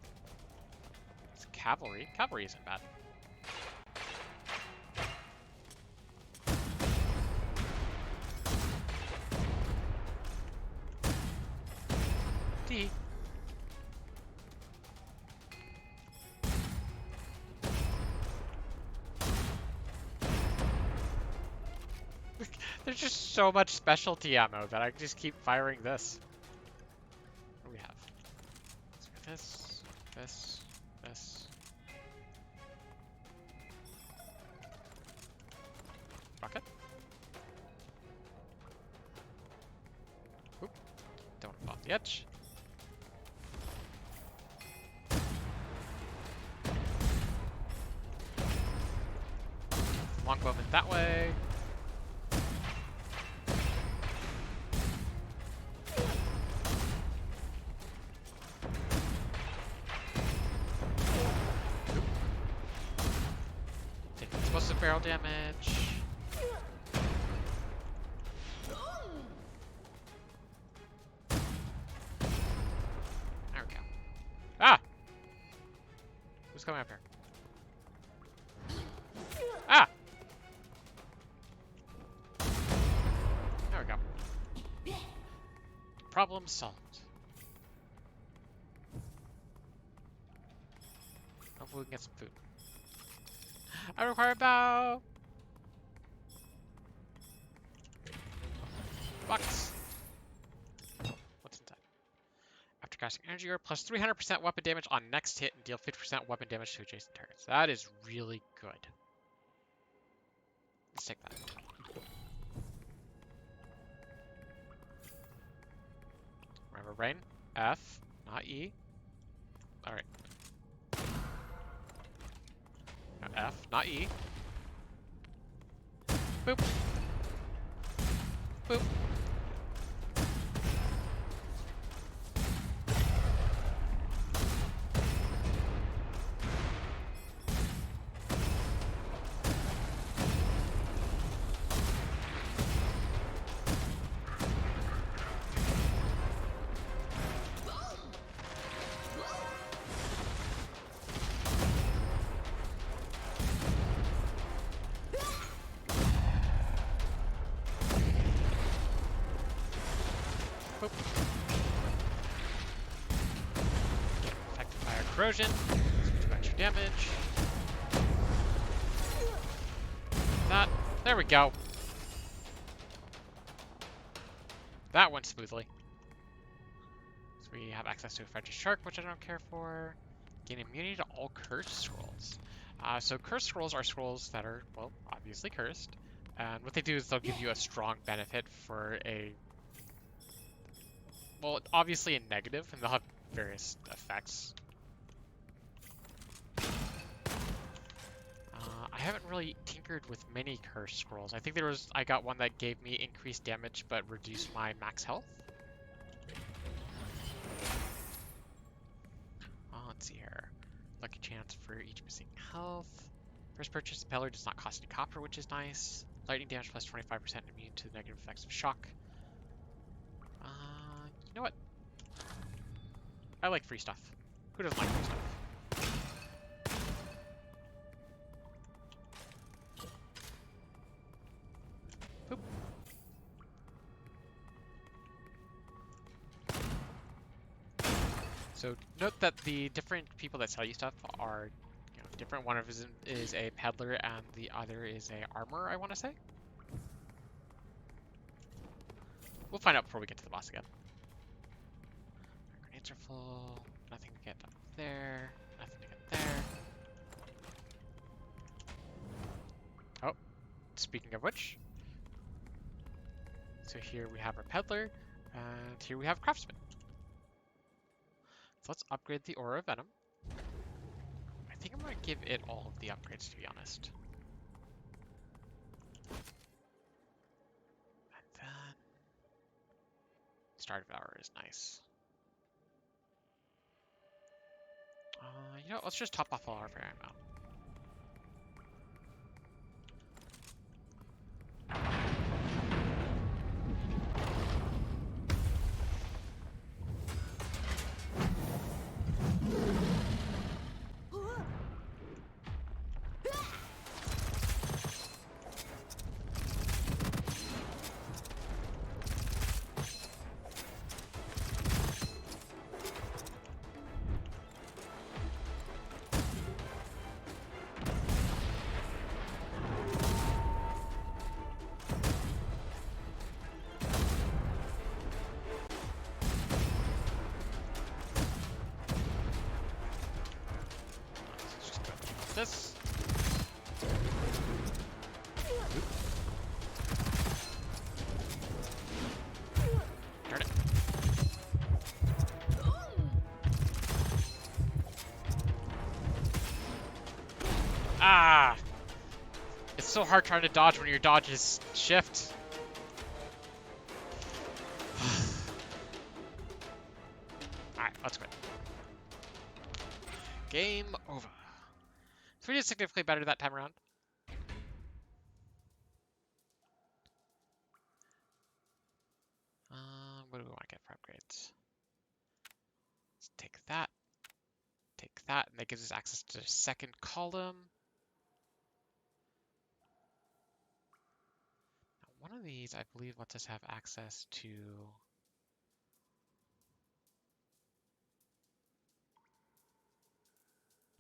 Speaker 1: It's cavalry. Cavalry isn't bad. D. There's just so much specialty ammo that I just keep firing this. What do we have? Let's go this. Rocket. Oop. Don't want to fall off the edge. Longbowman that way. Take explosive barrel damage. There we go. Ah! Who's coming up here? Ah! There we go. Problem solved. Hopefully we can get some food. I require a bow! Box! What's inside? After casting energy orb, plus 300% weapon damage on next hit and deal 50% weapon damage to adjacent targets. That is really good. Let's take that. Remember, brain? F, not E. Alright. Now F, not E. Boop. Boop. Boop. Get affected by our corrosion. So do extra damage. That. There we go. That went smoothly. So we have access to a French Shark, which I don't care for. Gain immunity to all cursed scrolls. So cursed scrolls are scrolls that are, well, obviously cursed. And what they do is they'll give you a strong benefit for a, well, obviously a negative, and they'll have various effects. I haven't really tinkered with many cursed scrolls. I think I got one that gave me increased damage but reduced my max health. Let's see here. Lucky chance for each missing health. First purchase impeller does not cost any copper, which is nice. Lightning damage plus 25% immune to the negative effects of shock. You know what? I like free stuff. Who doesn't like free stuff? Boop. So note that the different people that sell you stuff are, you know, different. One of them is a peddler and the other is a armorer, I want to say. We'll find out before we get to the boss again. Our grenades are full. Nothing to get up there. Nothing to get there. Oh, speaking of which. So here we have our peddler, and here we have craftsman. So let's upgrade the Aura of Venom. I think I'm going to give it all of the upgrades, to be honest. And then Start of Hour is nice. You know, let's just top off all our fire ammo. This. Darn it. Ah! It's so hard trying to dodge when your dodge is shift. Alright, let's quit. Game over. So we did significantly better that time around. What do we want to get for upgrades? Let's take that, and that gives us access to the second column. Now, one of these, I believe, lets us have access to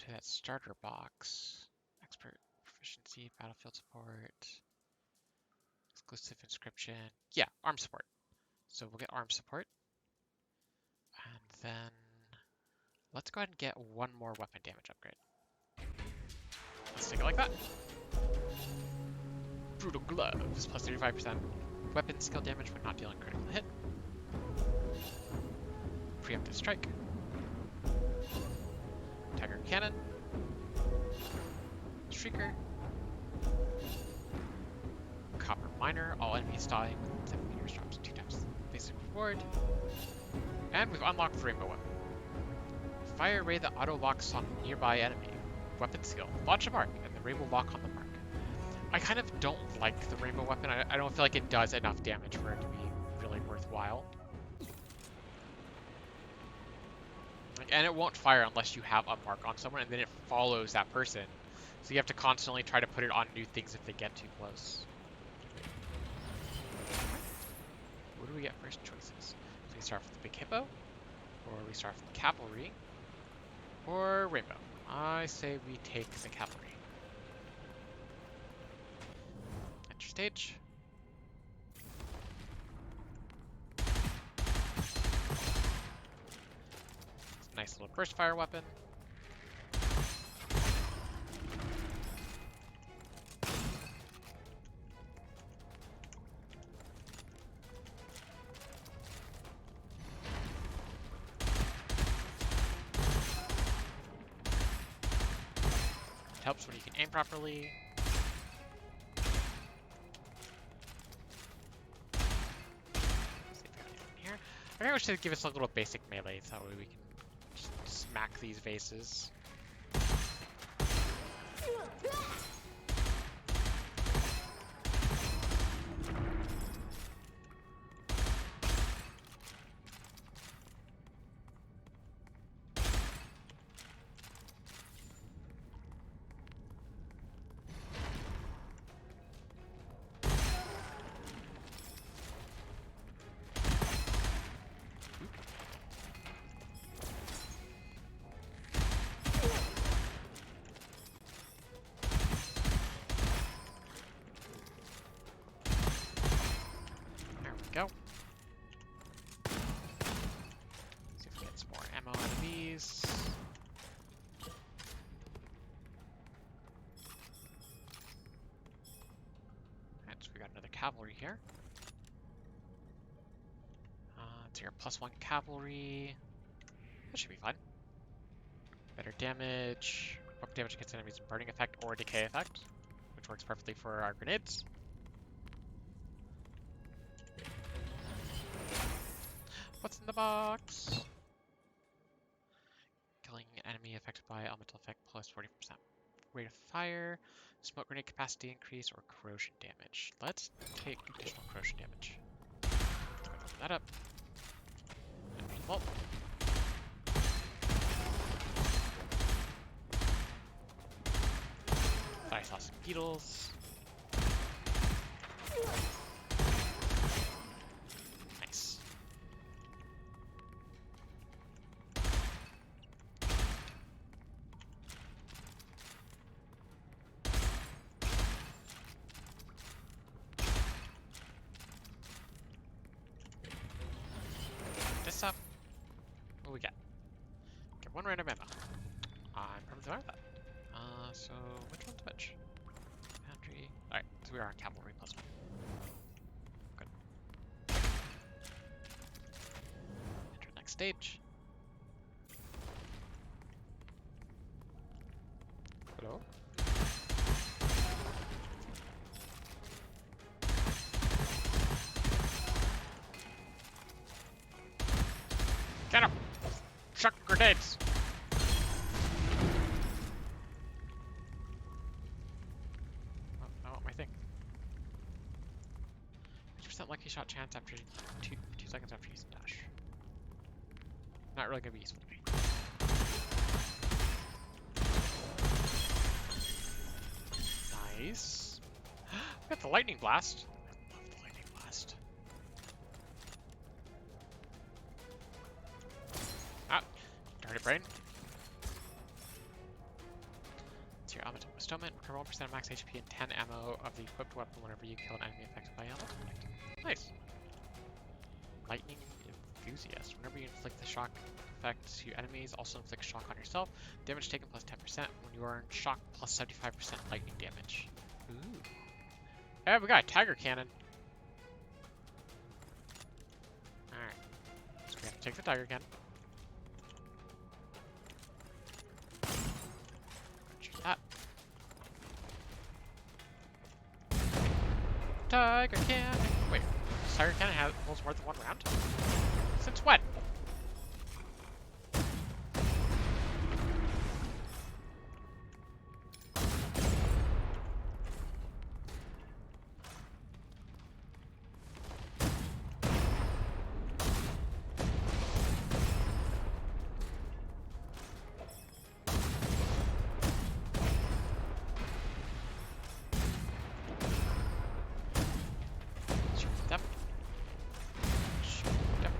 Speaker 1: that starter box. Expert proficiency, battlefield support, exclusive inscription. Yeah, arm support. So we'll get arm support. And then let's go ahead and get one more weapon damage upgrade. Let's take it like that. Brutal gloves, plus 35% weapon skill damage when not dealing critical hit. Preemptive strike. Tiger cannon. Shrieker. Copper miner. All enemies dying within 7 meters drops 2 times basic reward. And we've unlocked the rainbow weapon. Fire ray that auto locks on nearby enemy. Weapon skill. Launch a mark, and the ray will lock on the mark. I kind of don't like the rainbow weapon. I don't feel like it does enough damage for it to be really worthwhile. And it won't fire unless you have a mark on someone, and then it follows that person. So you have to constantly try to put it on new things if they get too close. What do we get first choices? we start with the big hippo, or we start with the cavalry, or rainbow. I say we take the cavalry. Enter stage. Nice little burst fire weapon. It helps when you can aim properly. See if we got anything here. I think we should give us a little basic melee so that way we can just smack these vases. Go. See if we get some more ammo out of these. Alright, so we got another cavalry here. It's your +1 cavalry. That should be fun. Better damage. Weapon damage against enemies in burning effect or decay effect, which works perfectly for our grenades. What's in the box? Killing an enemy affected by elemental effect plus 40% rate of fire, smoke grenade capacity increase, or corrosion damage. Let's take additional corrosion damage. Let's go open that up. Enemy vault. I saw some beetles. Nice. This up. What do we get? Get 1 random ammo. I'm perfectly fine with that. So which one's which? Boundary. Alright, so we are on cavalry +1. Good. Enter next stage. Hello? Get him! Chuck grenades! Oh, I want my thing. 50% lucky shot chance after 2 seconds after using dash. Not really gonna be useful to me. Nice. We got the lightning blast. I love the lightning blast. Ah, darn it, brain. It's your elemental bestowment. Recover 1% of max HP and 10 ammo of the equipped weapon whenever you kill an enemy affected by elemental effect. Nice. Lightning enthusiast. Whenever you inflict the shock effect to enemies, also inflict shock on yourself. Damage taken plus 10%. When you are in shock, plus 75% lightning damage. Ooh. Hey, we got a tiger cannon. Alright. So we have to take the tiger cannon. Shoot that. Tiger cannon. Wait, does tiger cannon holds more than 1 round? Since when? Shoot them. Shoot them.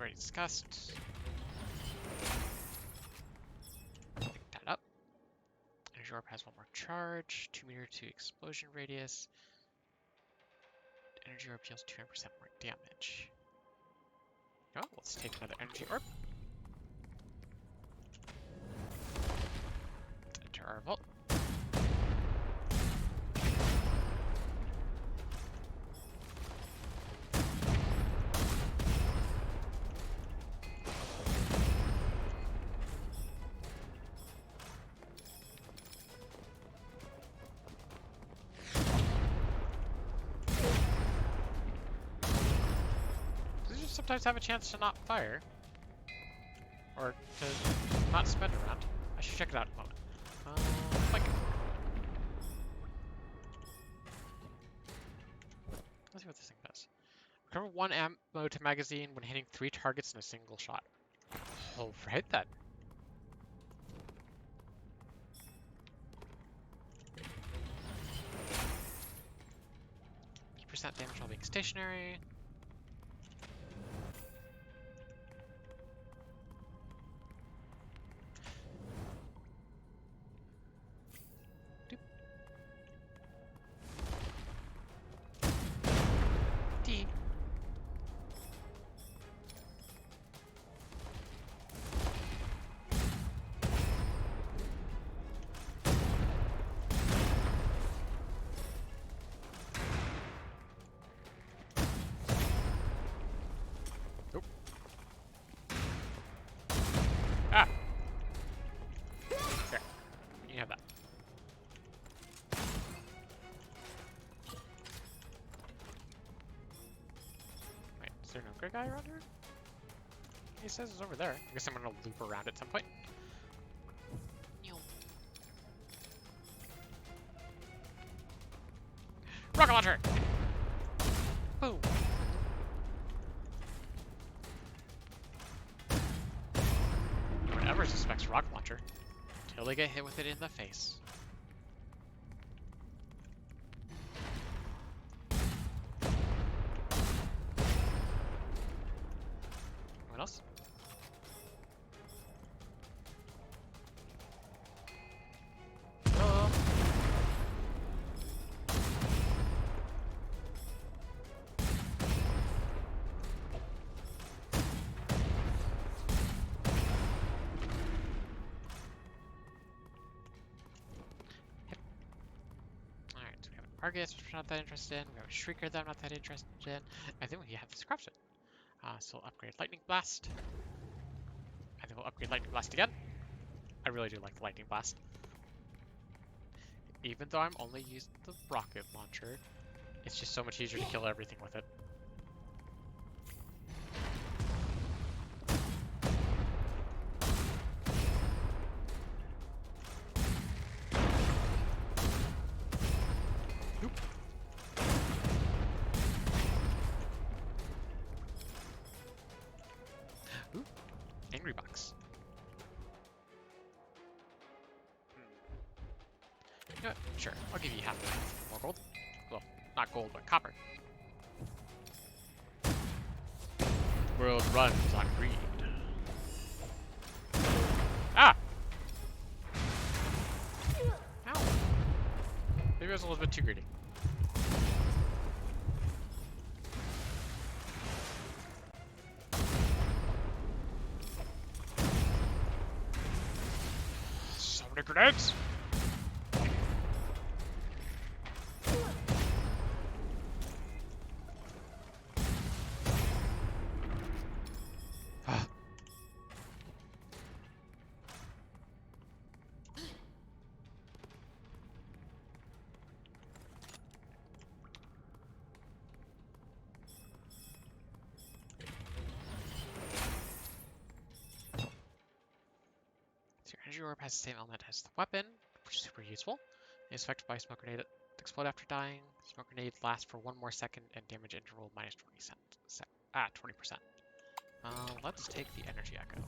Speaker 1: already discussed. Pick that up. Energy orb has one more charge. 2 meter to explosion radius. Energy orb deals 200% more damage. Oh, let's take another energy orb. Enter our vault. Sometimes have a chance to not fire. Or to not spin around. I should check it out in a moment. Like. Let's see what this thing does. Recover 1 ammo to magazine when hitting 3 targets in a single shot. Alright then. % damage while being stationary. D. Nope. Ah! There. You can have that. Wait, is there no good guy around here? He says it's over there. I guess I'm gonna loop around at some point. Rocket launcher! Boom! No one ever suspects rocket launcher until they get hit with it in the face. Anyone else? Oh. Argus, which we're not that interested in. We have a Shrieker that I'm not that interested in. I think we have this corruption. So we'll upgrade Lightning Blast. I think we'll upgrade Lightning Blast again. I really do like the Lightning Blast. Even though I'm only using the rocket launcher, it's just so much easier to kill everything with it. Ooh, Angry Box. You know what? Sure, I'll give you half more gold. Well, not gold, but copper. World runs on greed. Ah! Ow. Maybe I was a little bit too greedy. So many grenades! Energy orb has the same element as the weapon, which is super useful. It is affected by a smoke grenade. Explode after dying. Smoke grenade lasts for 1 more second and damage interval minus 20%. Let's take the energy echo.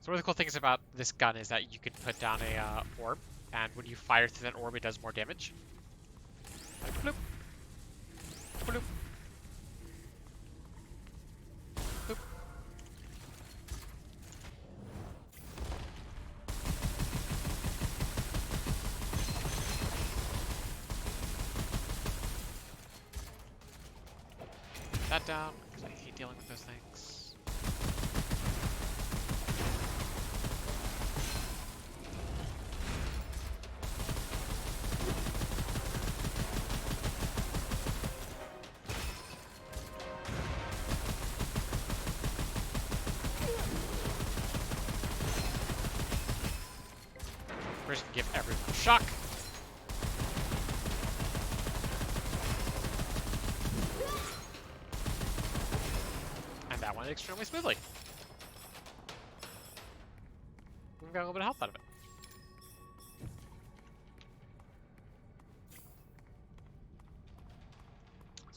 Speaker 1: So one of the cool things about this gun is that you can put down a orb, and when you fire through that orb, it does more damage. Like bloop, bloop. that down, because I hate dealing with those things. We're just gonna give everyone a shock. And that went extremely smoothly. We got a little bit of health out of it.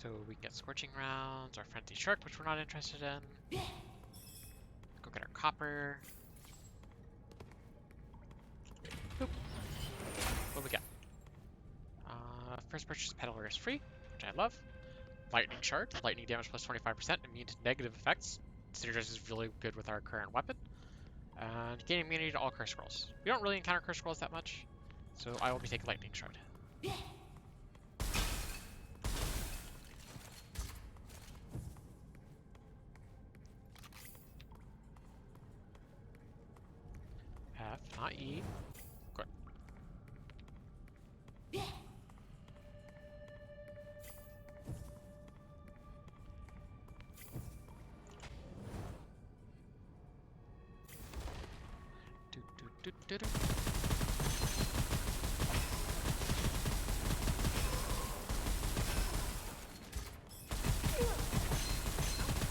Speaker 1: So we can get Scorching Rounds, our Frenzy Shark, which we're not interested in. Go get our copper. Boop. What do we got? First purchase peddler is free, which I love. Lightning Shard, lightning damage plus 25%, immune to negative effects. Synergizes is really good with our current weapon. And gain immunity to all curse scrolls. We don't really encounter curse scrolls that much, so I will be taking Lightning Shard. F, not E. Good. Do.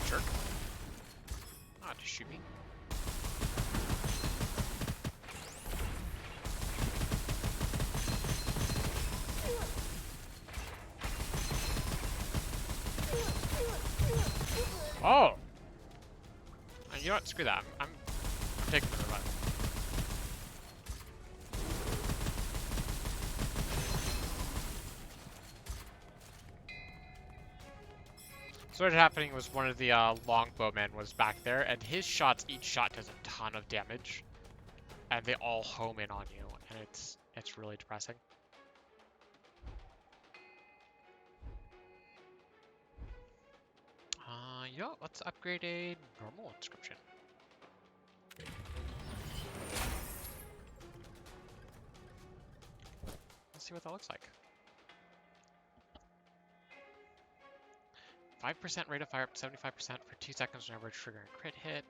Speaker 1: Jerk. Ah, just shoot me. Oh! You know what? Screw that. I'm taking the revive. So what happening was one of the longbowmen was back there, and his shots, each shot does a ton of damage, and they all home in on you, and it's really depressing. You know, let's upgrade a normal inscription. Let's see what that looks like. 5% rate of fire up to 75% for 2 seconds whenever triggering a crit hit.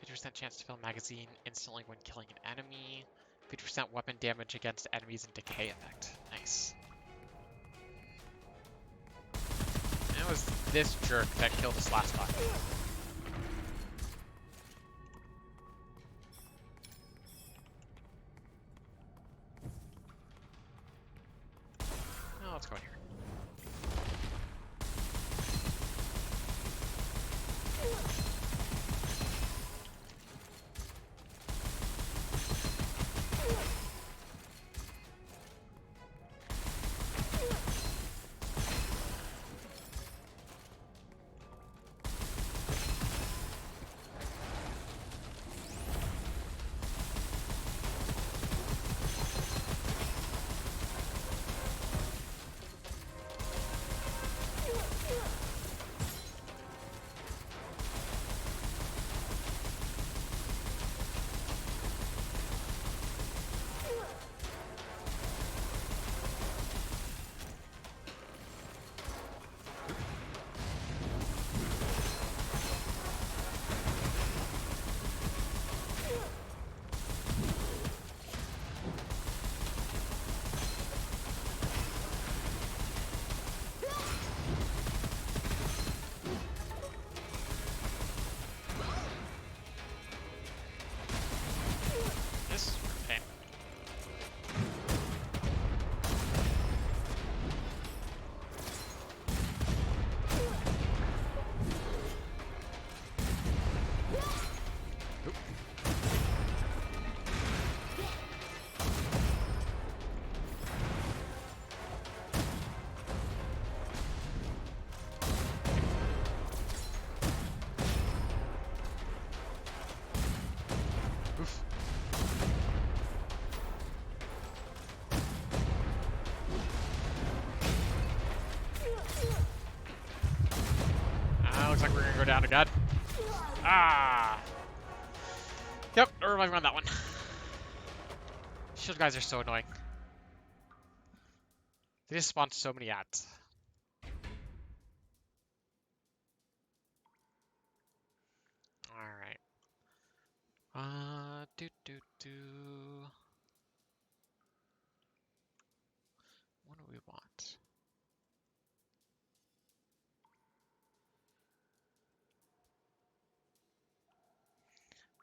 Speaker 1: 50% chance to fill magazine instantly when killing an enemy. 50% weapon damage against enemies and decay effect. Nice. And it was this jerk that killed us last time. Oh, let's go in here. go down again. Ah! Yep, no reviving on that one. Shield guys are so annoying. They just spawn so many ads. Alright. Do. What do we want?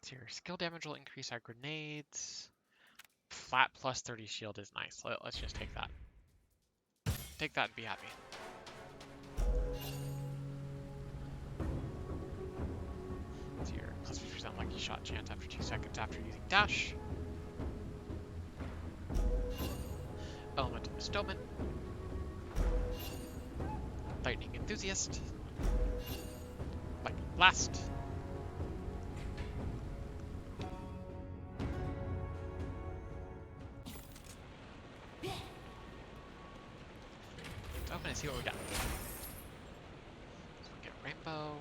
Speaker 1: Here, skill damage will increase our grenades. Flat plus 30 shield is nice. Let's just take that. Take that and be happy. Here, plus 50% lucky shot chance after 2 seconds after using dash. Elemental bestowment. Lightning enthusiast. Lightning blast. Let's open and see what we got. So we get rainbow,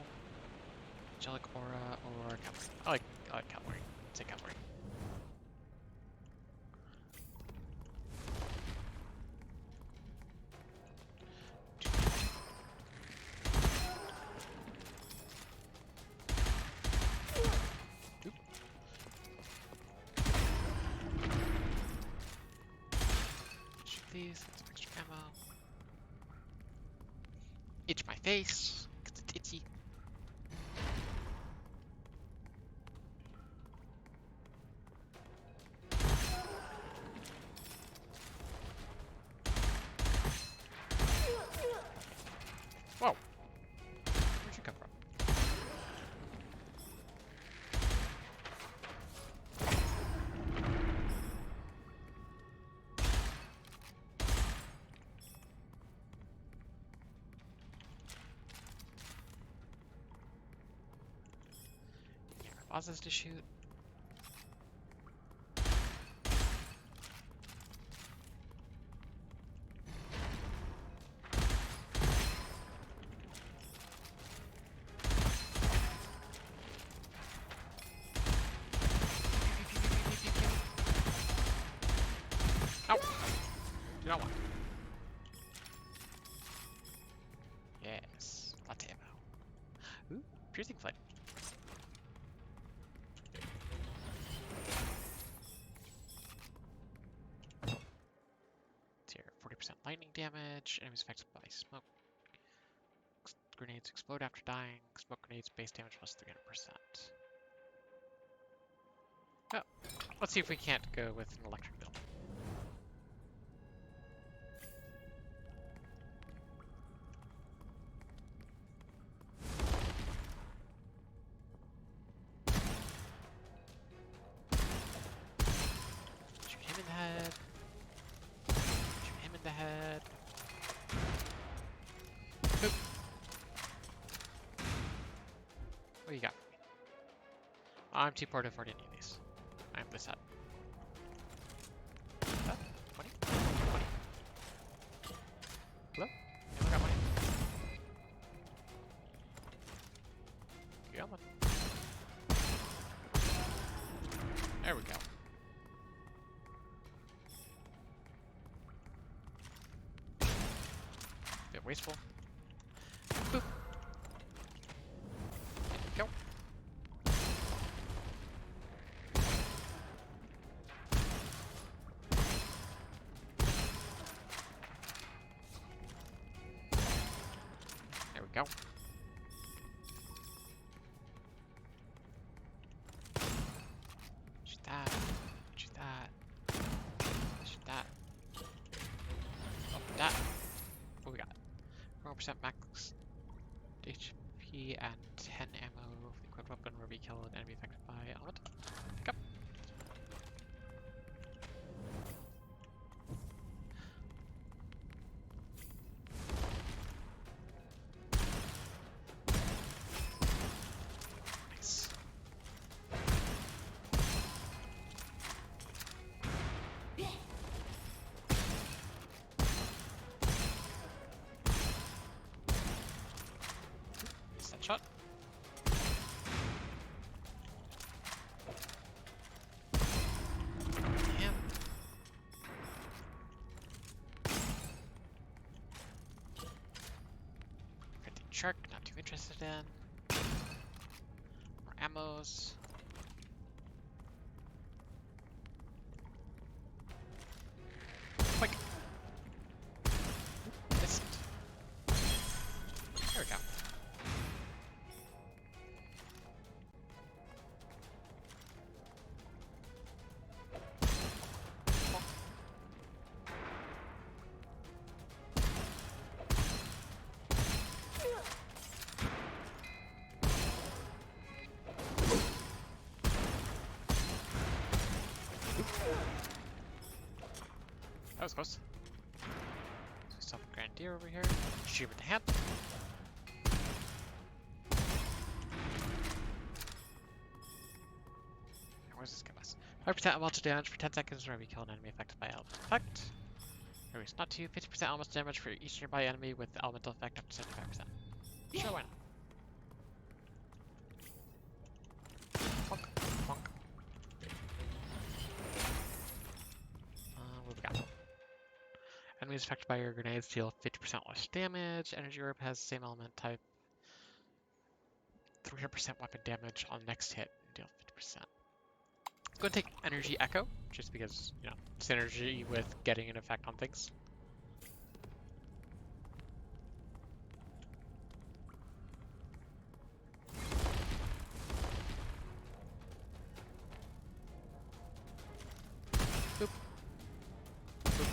Speaker 1: angelic aura, or cavalry. I like cavalry. Let's say cavalry. Shoot these. Get some extra ammo. Itch my face, 'cause it's itchy. Whoa. Where'd you come from? Vases to shoot. Ow! Do not want. Yes, lots of ammo. Ooh, piercing flame. Here, 40% lightning damage. Enemies affected by smoke. Grenades explode after dying. Smoke grenades base damage plus 300%. Oh, let's see if we can't go with an electric build. Shoot him in the head. Shoot him in the head. Boop. What do you got? I'm too poor to afford any of these. I'm this set. 20? 20. Hello? Anyone got money? Come on. There we go. Bit wasteful. Boop. There we go. There we go. Shoot that. Shoot that. Shoot that. Oh, that. What we got? 4% max HP and 10 ammo. The equipped weapon will be killed and enemy affected by element. Pick up. Nice. Set shot. shark, not too interested in. More ammos. Quick. Missed. There we go. That was close. So stop Grandier over here. Shoot him with the hand. Where's this give us? 5% elemental damage for 10 seconds whenever you kill an enemy affected by elemental effect. Anyways, not to 50% elemental damage for each nearby enemy with the elemental effect up to 75%. Sure, why not? Bonk, bonk. What we got? Enemies affected by your grenades deal 50% less damage. Energy orb has the same element type. 300% weapon damage on next hit and deal 50%. Let's go and take Energy Echo, just because, you know, synergy with getting an effect on things. Boop. Boop.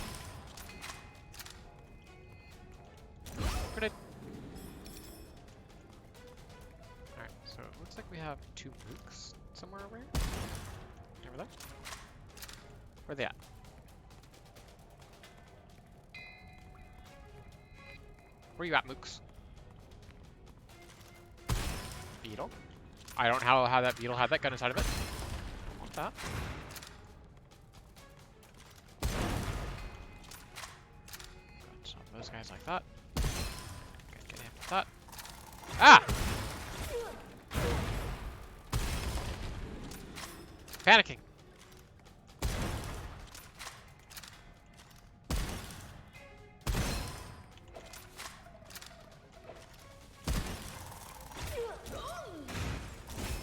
Speaker 1: Grenade. Alright, so it looks like we have 2 mooks somewhere over here. Over there? Where are they at? Where you at, mooks? Beetle? I don't know how that beetle had that gun inside of it. I want that. Stop those guys like that. Get him with that. Ah! Panicking.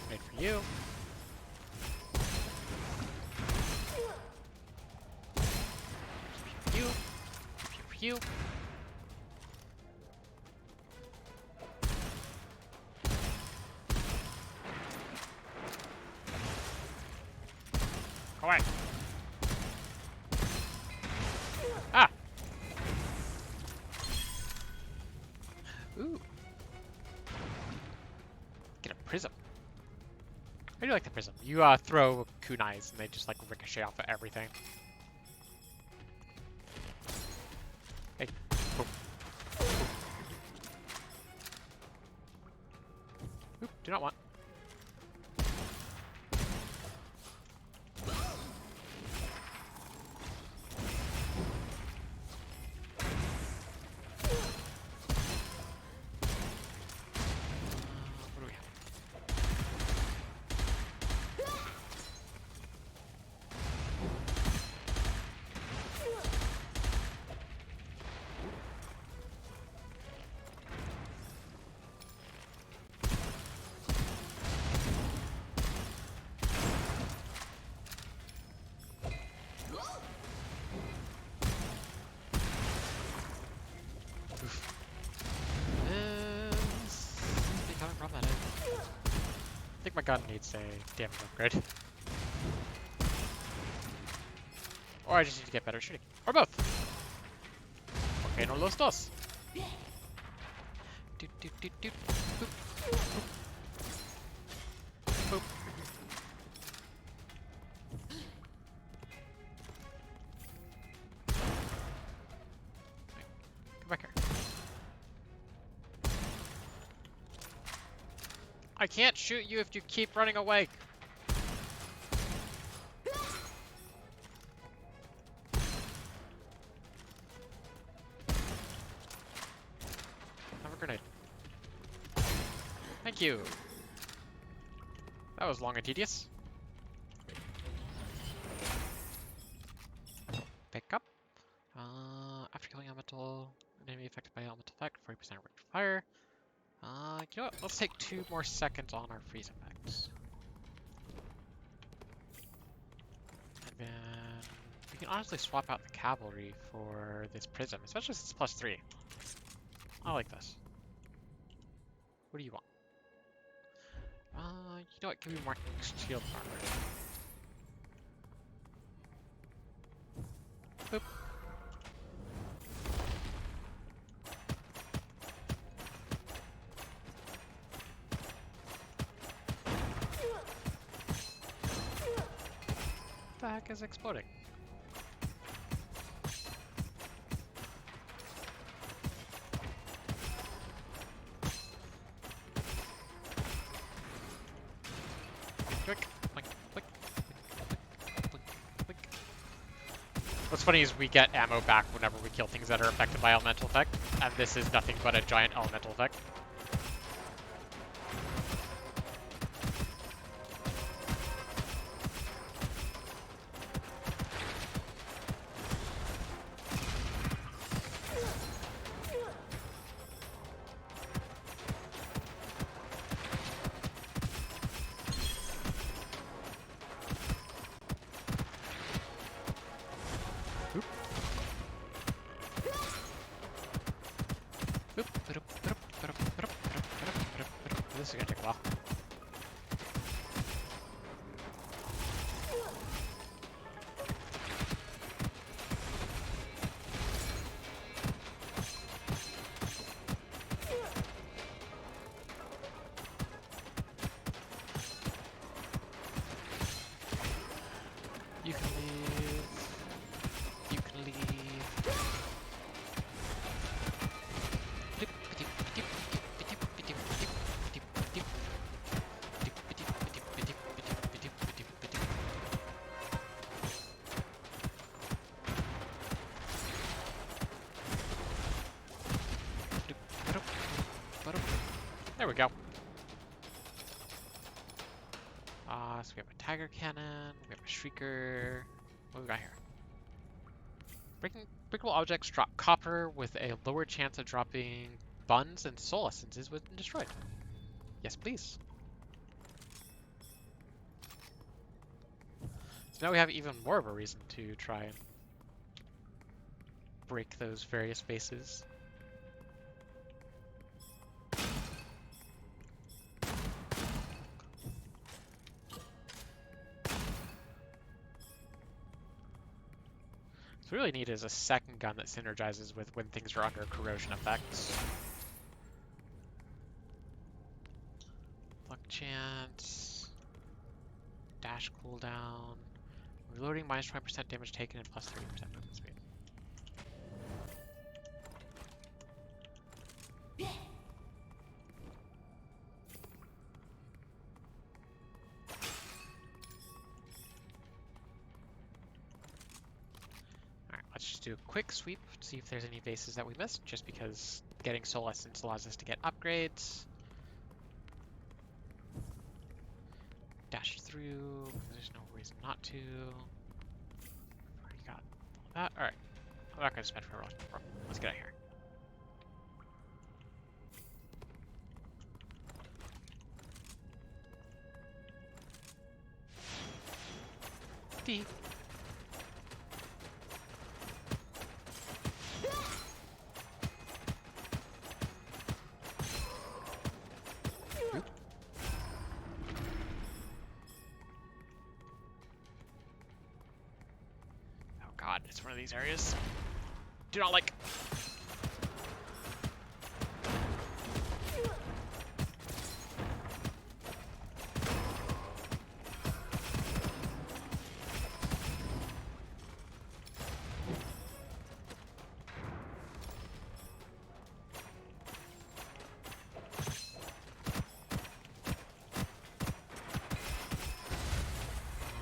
Speaker 1: Wait for you. For you. For you. Away. Ah. Ooh. Get a prism. I do like the prism. You throw kunais and they just like ricochet off of everything. Hey. Boom. Oop, do not want. I think my gun needs a damage upgrade. Or I just need to get better shooting. Or both. Okay, no los dos. Doot, doot, doot, doot. Boop. Boop. Boop. Come back here. I can't shoot you if you keep running away. Have a grenade. Thank you. That was long and tedious. Pick up. After killing elemental, an enemy affected by elemental effect, 40% rate of fire. You know what? Let's take 2 more seconds on our freeze effects. And then we can honestly swap out the cavalry for this prism, especially since it's +3. I like this. What do you want? You know what? Give me more shield armor. Boop. What the heck is exploding? Click, click, click, click, click, click. What's funny is we get ammo back whenever we kill things that are affected by elemental effect, and this is nothing but a giant elemental effect. This is gonna take a while. You can leave. You can leave. There we go. So we have a tiger cannon, we have a shrieker. What do we got here? Breakable objects drop copper with a lower chance of dropping buns and soul essences when destroyed. Yes, please. So now we have even more of a reason to try and break those various bases. So what we really need is a second gun that synergizes with when things are under corrosion effects. Luck chance. Dash cooldown. Reloading minus 20% damage taken and plus 30% movement speed. Let's just do a quick sweep, see if there's any bases that we missed, just because getting soul essence allows us to get upgrades. Dash through, there's no reason not to. Already got all that. Alright, I'm not going to spend for a Let's get out of here. D. God, it's one of these areas. Do not like.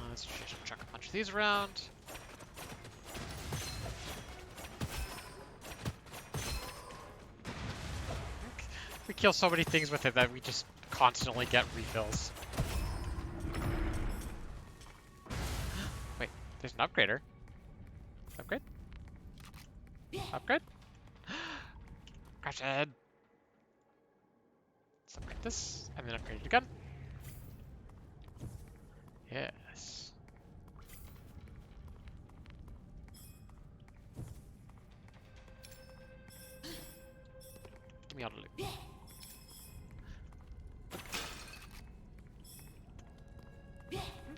Speaker 1: Let's just chuck a bunch of these around. We kill so many things with it that we just constantly get refills. Wait, there's an upgrader. Upgrade? Upgrade? Crash head. Let's upgrade this, and then upgrade it again. Yes. Give me all the loot.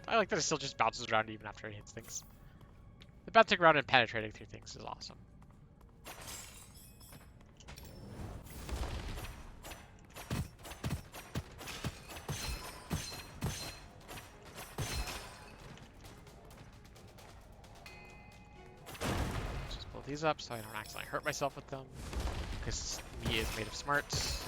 Speaker 1: I like that it still just bounces around even after it hits things. The bouncing around and penetrating through things is awesome. Just pull these up so I don't accidentally hurt myself with them. Because me is made of smarts.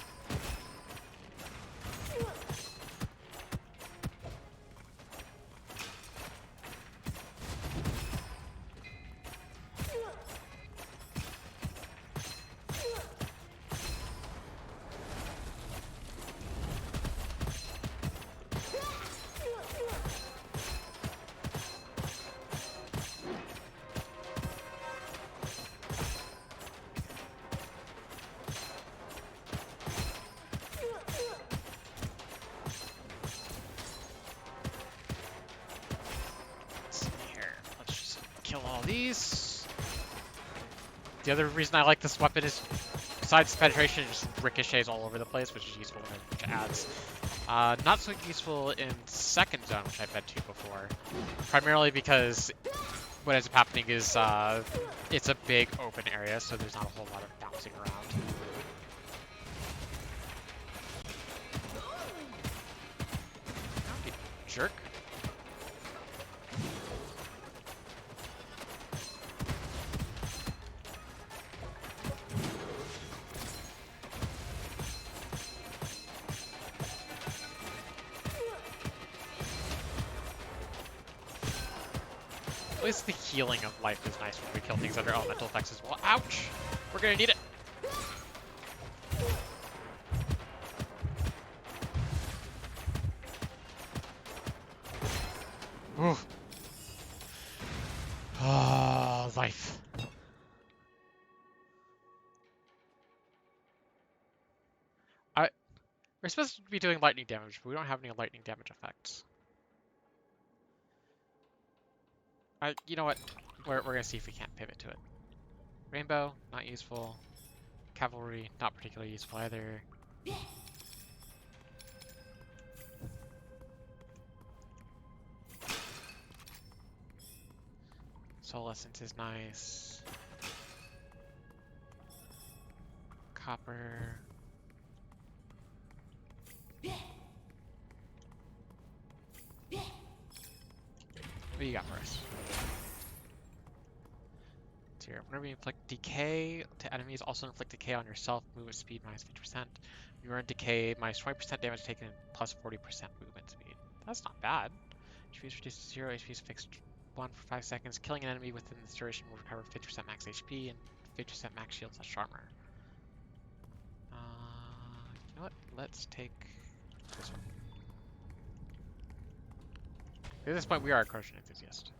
Speaker 1: Kill all these. The other reason I like this weapon is, besides penetration, it just ricochets all over the place, which is useful in adds. Not so useful in second zone, which I've been to before. Primarily because what ends up happening is it's a big open area, so there's not a whole lot of bouncing around. You jerk. At least the healing of life is nice when we kill things under elemental effects as well. Ouch! We're gonna need it! Ooh. Oh, life. We're supposed to be doing lightning damage, but we don't have any lightning damage effects. You know what? We're gonna see if we can't pivot to it. Rainbow, not useful. Cavalry, not particularly useful either. Soul Essence is nice. Copper. What do you got for us? Let's hear. Whenever you inflict decay to enemies, also inflict decay on yourself. Movement speed minus 50%. You earn decay minus 20% damage taken plus 40% movement speed. That's not bad. HP is reduced to 0. HP is fixed 1 for 5 seconds. Killing an enemy within this duration will recover 50% max HP and 50% max shield/armor. You know what? Let's take this one. At this point, we are a corrosion enthusiast.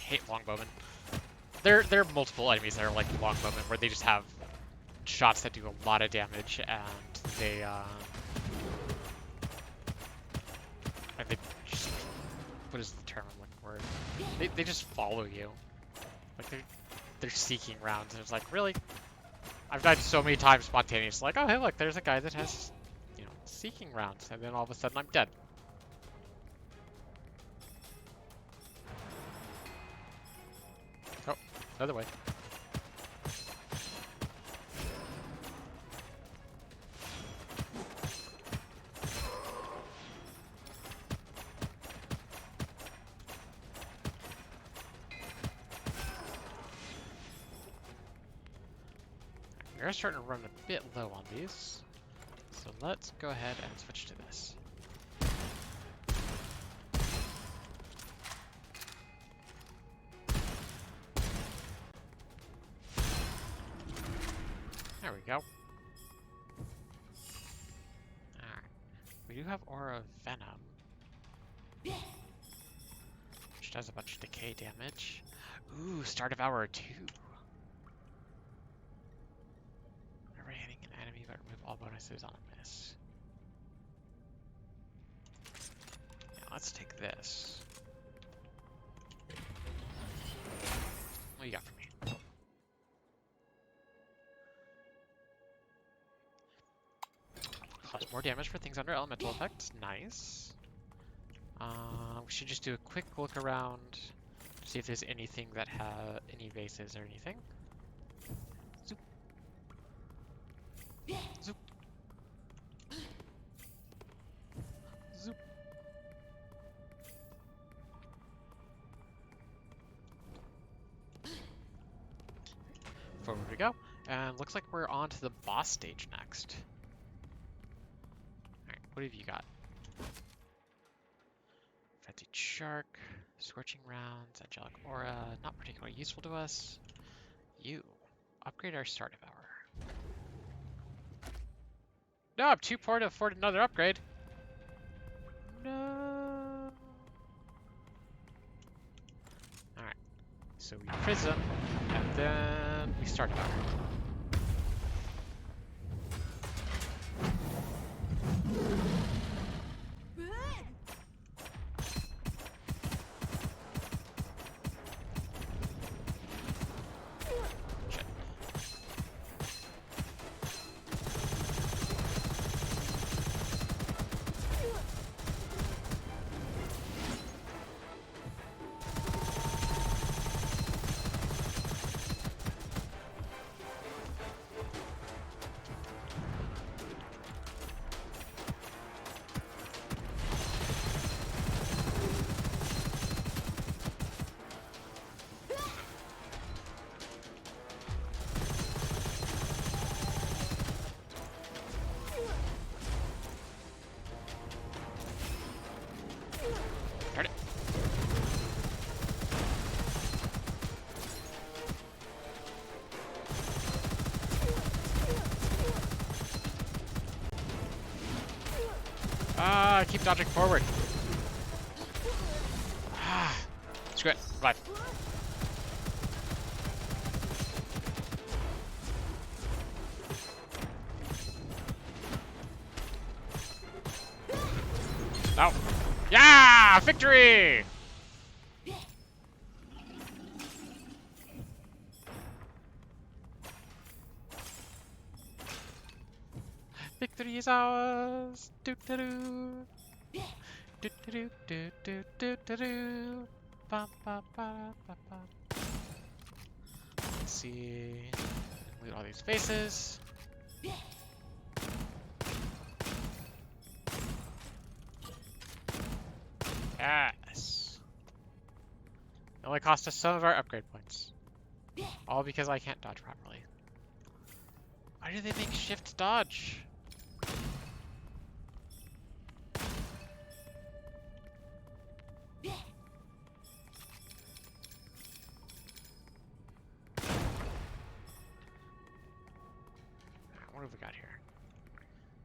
Speaker 1: Hate longbowmen. There are multiple enemies that are like longbowmen, where they just have shots that do a lot of damage, and they just, what is the term I'm looking for? They just follow you. Like they're seeking rounds, and it's like, really? I've died so many times spontaneously. Like, oh hey, look, there's a guy that has, seeking rounds, and then all of a sudden I'm dead. Oh, another way. We are starting to run a bit low on these. So let's go ahead and switch to this. There we go. Alright. We do have Aura of Venom, which does a bunch of decay damage. Ooh, Star Devourer 2. Never hitting an enemy, but remove all bonuses on a miss. Now let's take this. What do you got for me? Plus more damage for things under elemental effects. Nice. We should just do a quick look around to see if there's anything that has any vases or anything. Zoop. Zoop. Zoop. Forward we go. And looks like we're on to the boss stage next. Alright, what have you got? Frenzied Shark, Scorching Rounds, Angelic Aura, not particularly useful to us. You. Upgrade our Star Devourer. No, I'm too poor to afford another upgrade. No. Alright, so we Prism, and then we Star Devourer. Darn it. Ah, I keep dodging forward. Ah, screw it. Revive. No. Yeah! Victory! Victory is ours! Do-do-do! Do-do-do-do-do-do-do! Ba-ba-ba-ba-ba. Let's see. Loot all these faces. Yes! It only cost us some of our upgrade points. All because I can't dodge properly. Why do they make shift dodge? What have we got here?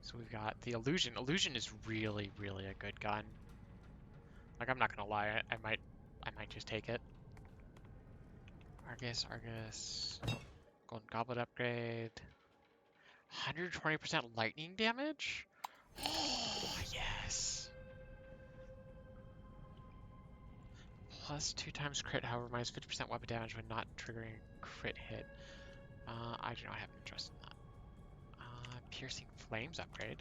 Speaker 1: So we've got the Illusion. Illusion is really, really a good gun. Like, I'm not gonna lie, I might just take it. Argus. Golden Goblet upgrade. 120% lightning damage? Oh, yes! Plus 2 times crit, however, minus 50% weapon damage when not triggering crit hit. I do not have interest in that. Piercing Flames upgrade.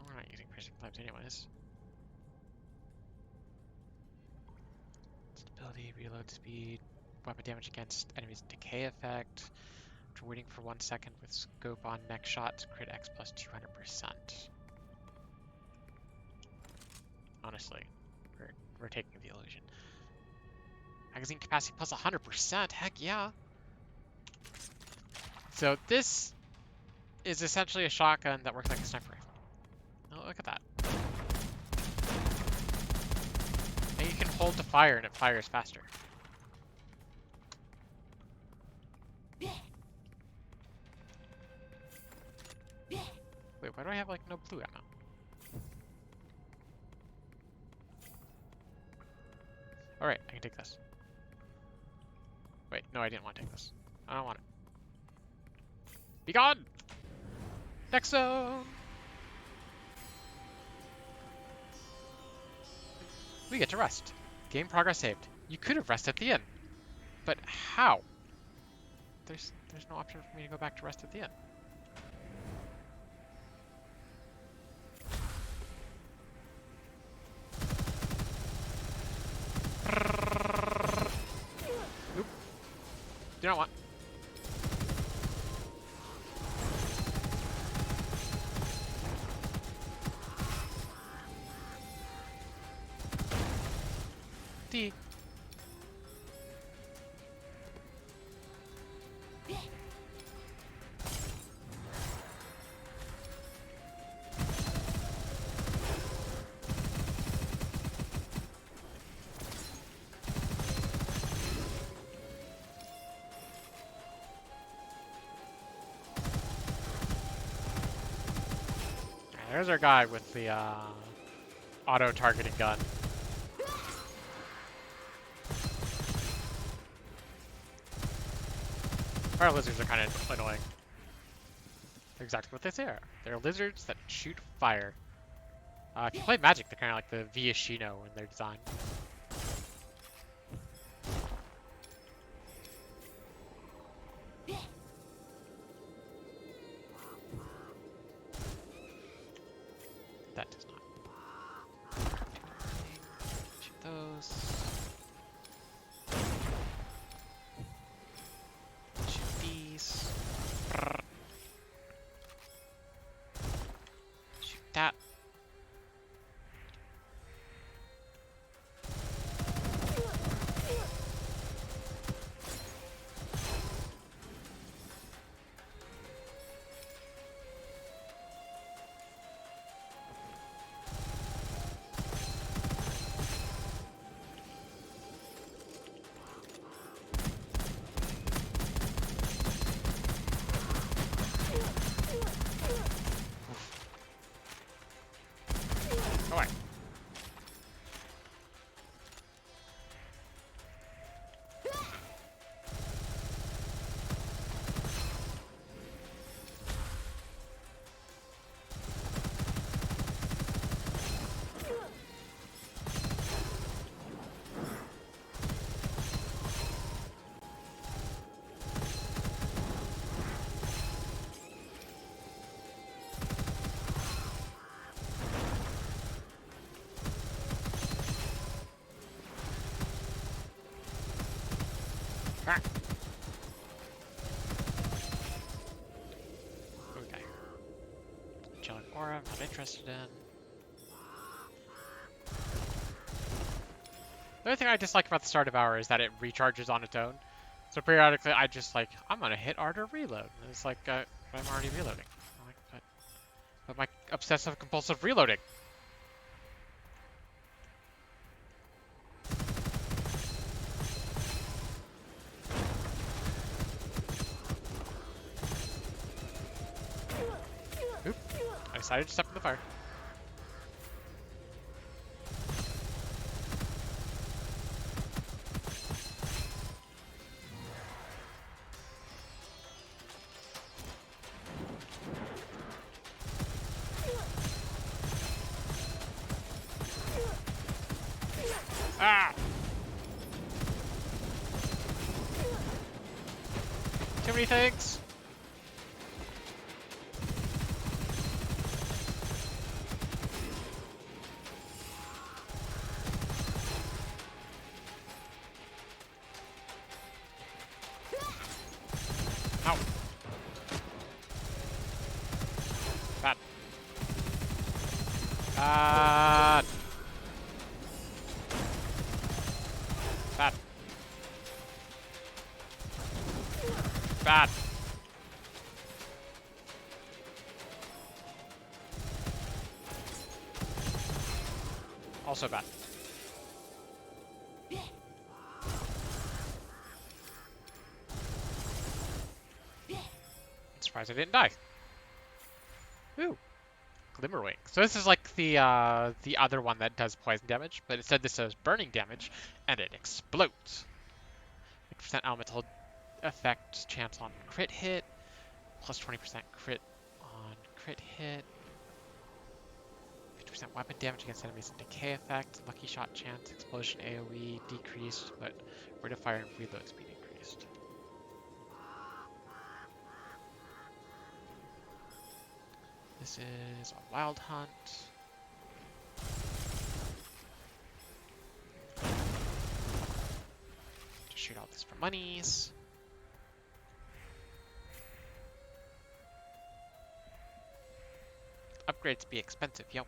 Speaker 1: We're not using Piercing Flames anyways. Stability, reload speed, weapon damage against enemies decay effect. After waiting for 1 second with scope on next shots, crit X plus 200%. Honestly, we're taking the Illusion. Magazine capacity plus 100%, heck yeah! So this is essentially a shotgun that works like a sniper rifle. Oh, look at that. And you can hold to fire and it fires faster. Wait, why do I have like no blue ammo? Alright, I can take this. Wait, no, I didn't want to take this. I don't want it. Be gone! Next zone! We get to rest. Game progress saved. You could have rested at the inn. But how? There's no option for me to go back to rest at the inn. Oop. Do not want. D. There's our guy with the auto-targeting gun. Fire lizards are kind of annoying. They're exactly what they say are. They're lizards that shoot fire. If you play Magic, they're kind of like the Viashino in their design. That does not. Shoot those. Shoot these. Shoot that. Alright. Ah. Okay. Chilling aura, I'm not interested in. The only thing I dislike about the Stardew Hour is that it recharges on its own. So periodically I just like, I'm gonna hit R to reload. And it's like, I'm already reloading. I'm like, but my obsessive compulsive reloading. Oop. I decided to step in the fire. Ah! Too many things! Ow! Bad. Bad! Bad. Also bad. I'm surprised I didn't die. Ooh. Glimmerwing. So this is like the other one that does poison damage, but instead this does burning damage, and it explodes. 50% elemental effect chance on crit hit, plus 20% crit on crit hit, 50% weapon damage against enemies and decay effect, lucky shot chance, explosion AoE decreased, but rate of fire and reload speed increased. This is a wild hunt. Just shoot all this for monies. Upgrades be expensive, yo.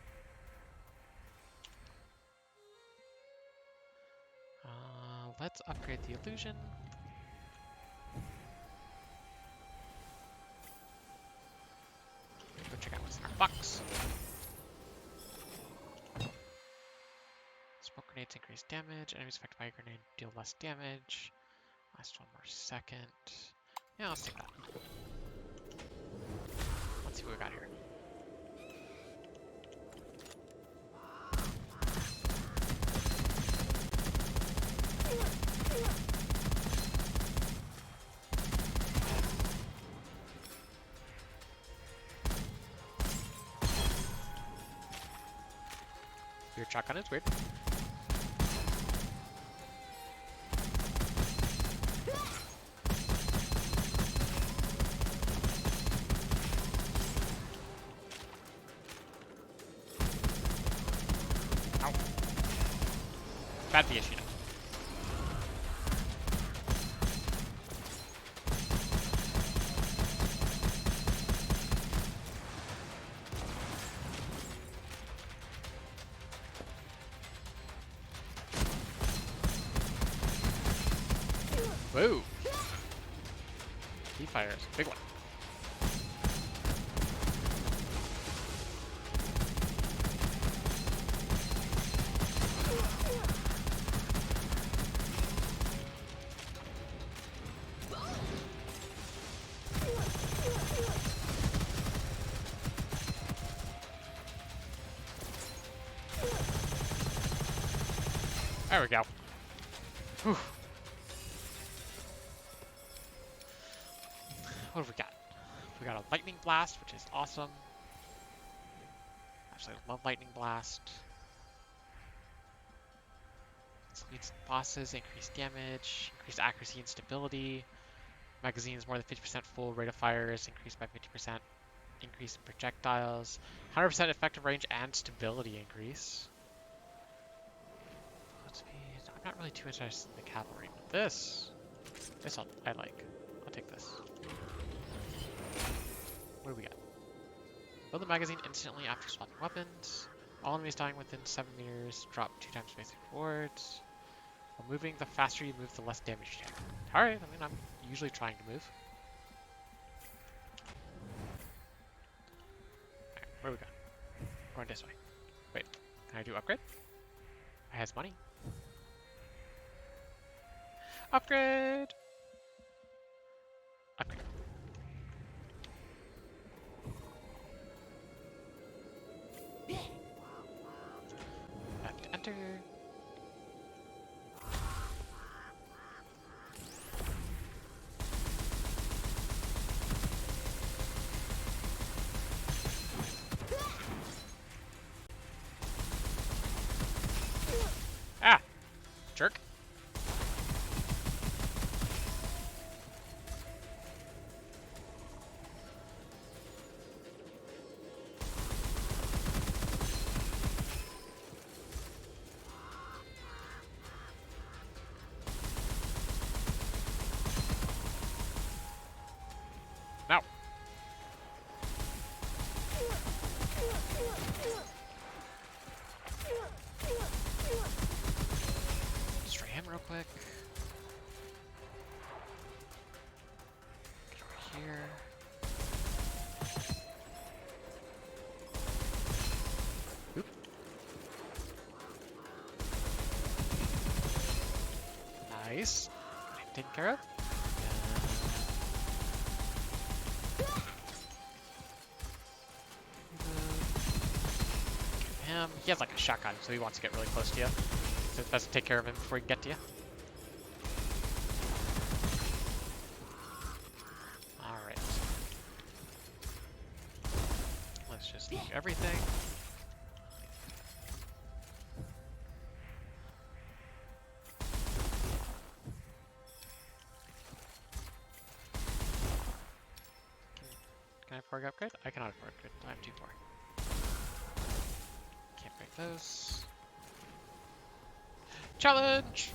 Speaker 1: Let's upgrade the illusion. Go check out what's in our box. Smoke grenades increase damage. Enemies affected by a grenade deal less damage. Last one more second. Yeah, let's take that. Let's see what we got here. Weird shotgun is weird. Ow. Bad the issue now. Whoa! Gunfire is a big one. There we go. Whew. What have we got? We got a lightning blast, which is awesome. Actually, I love lightning blast. This leads to bosses, increased damage, increased accuracy and stability. Magazines more than 50% full, rate of fire is increased by 50%. Increase in projectiles, 100% effective range and stability increase. I'm not really too interested in the cavalry, but this I like. I'll take this. What do we got? Fill the magazine instantly after swapping weapons. All enemies dying within 7 meters drop 2 times basic rewards. While moving, the faster you move, the less damage you take. Alright, I mean, I'm usually trying to move. Alright, where are we going? Going this way. Wait, can I do upgrade? I has money. Upgrade! Upgrade. Left enter. Ah! Jerk. taken care of. He has like a shotgun, so he wants to get really close to you. So it's best to take care of him before he can get to you. Alright. Let's just do everything. Can I afford upgrade? I cannot afford upgrade. I'm too poor. Can't break those. Challenge!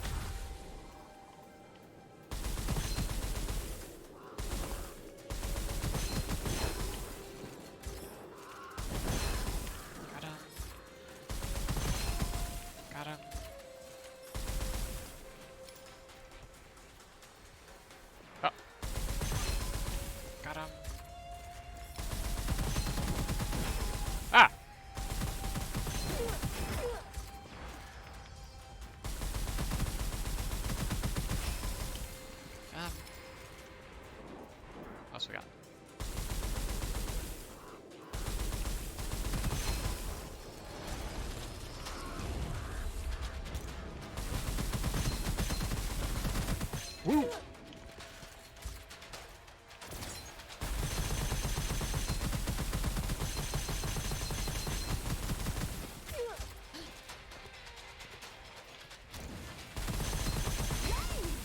Speaker 1: Got him. Got him. Oh. Got him. Ah! What else we got? Woo!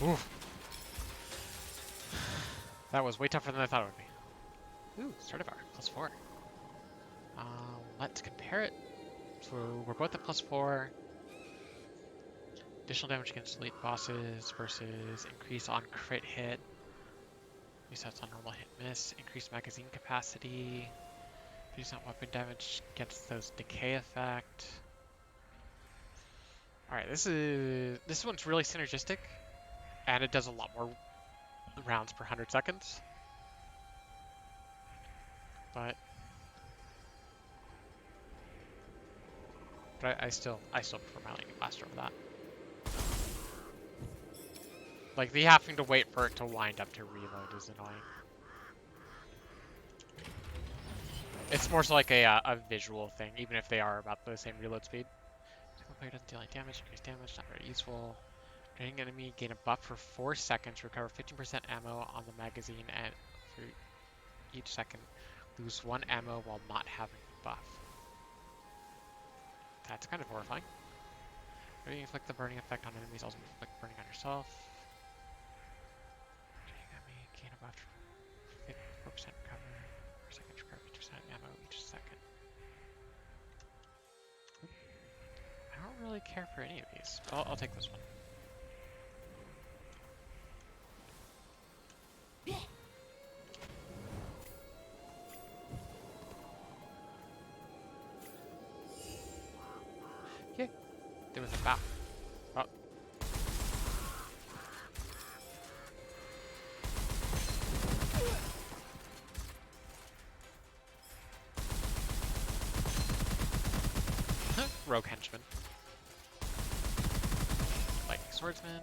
Speaker 1: Oof. That was way tougher than I thought it would be. Ooh, starter bar, +4. Let's compare it. So we're both at +4. Additional damage against elite bosses versus increase on crit hit. Resets on normal hit miss. Increased magazine capacity. Reduce on weapon damage against those decay effect. Alright, this one's really synergistic. And it does a lot more rounds per 100 seconds. But I still prefer my Lightning Blaster over that. Like, the having to wait for it to wind up to reload is annoying. It's more so like a visual thing, even if they are about the same reload speed. Single player doesn't deal any damage, increase damage, not very useful. Draining enemy, gain a buff for 4 seconds, recover 15% ammo on the magazine, and for each second, lose 1 ammo while not having the buff. That's kind of horrifying. You inflict the burning effect on enemies, also inflict burning on yourself. Draining enemy, gain a buff for 4% recover, per second, recover 50% ammo each second. I don't really care for any of these, but I'll take this one. Yeah, there was a bat. Oh. Rogue henchman. Lightning swordsman.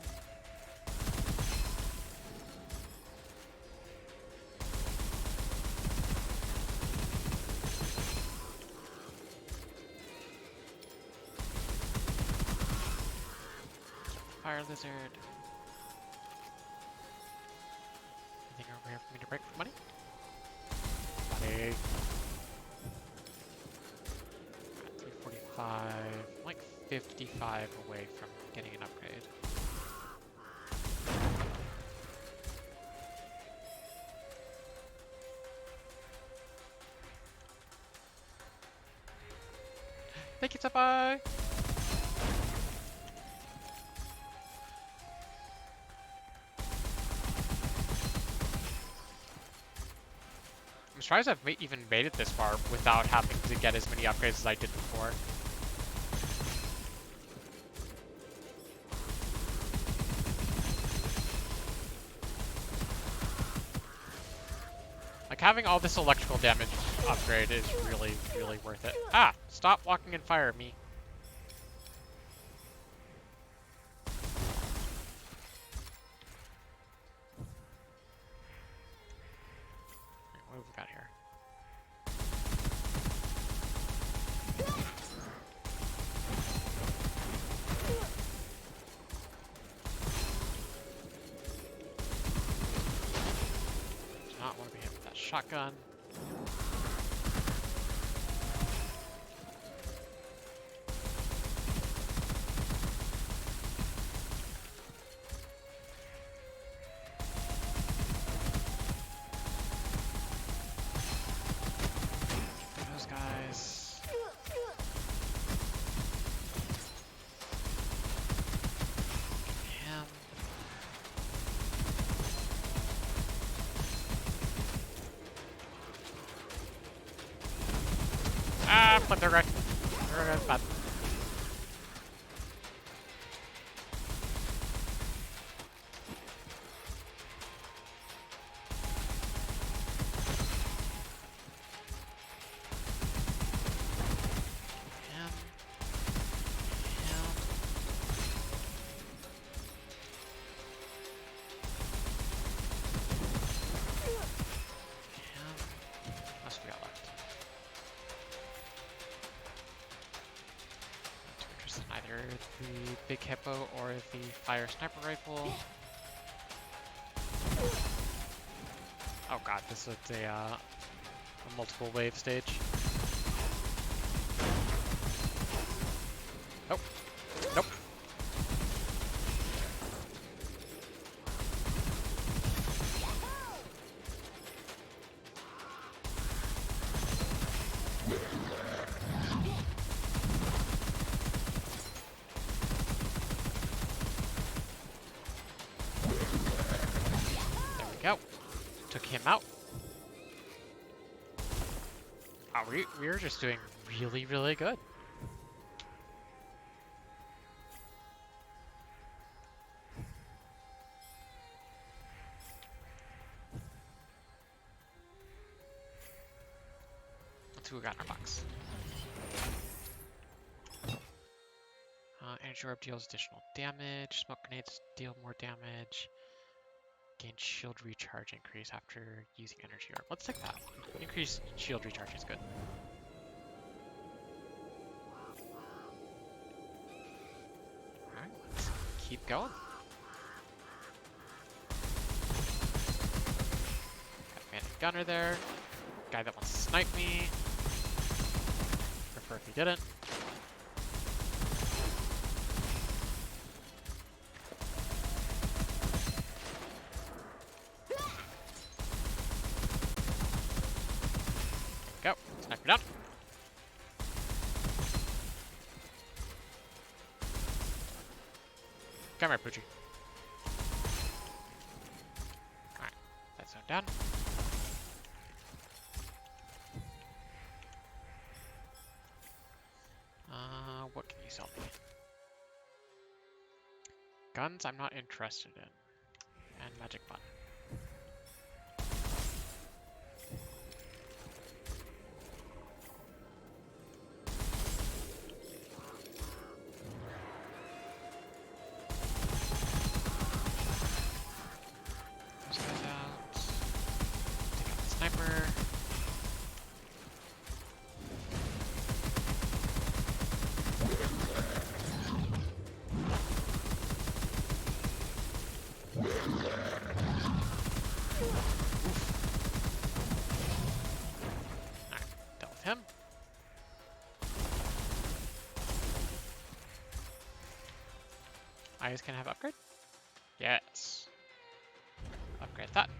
Speaker 1: Fire lizard. Anything over here for me to break for money? Money. 345. I'm like 55 away from getting an upgrade. Thank you, Senpai! I'm surprised I've even made it this far without having to get as many upgrades as I did before. Like, having all this electrical damage upgrade is really, really worth it. Ah! Stop walking in fire at me. shotgun. Those guys. Him. Ah, but they're right. They're bad. Him. Him. Him. What else we got left? Not too interested in either the big hippo or the fire sniper rifle. Oh god, this is a multiple wave stage. Nope. Nope. There we go. Took him out. Oh, we're just doing really, really good. Let's see what we got in our box. Energy orb deals additional damage. Smoke grenades deal more damage. Gain shield recharge increase after using energy orb. Let's take that. Increased shield recharge is good. Alright, let's keep going. Got a bandit gunner there. Guy that wants to snipe me. Prefer if he didn't. Go. Sniper down. Come here, Poochie. Alright, that's zone down. What can you sell me? Guns I'm not interested in. And magic button. Those guys out. Take out the sniper. Him. Eyes can have upgrade? Yes. Upgrade that.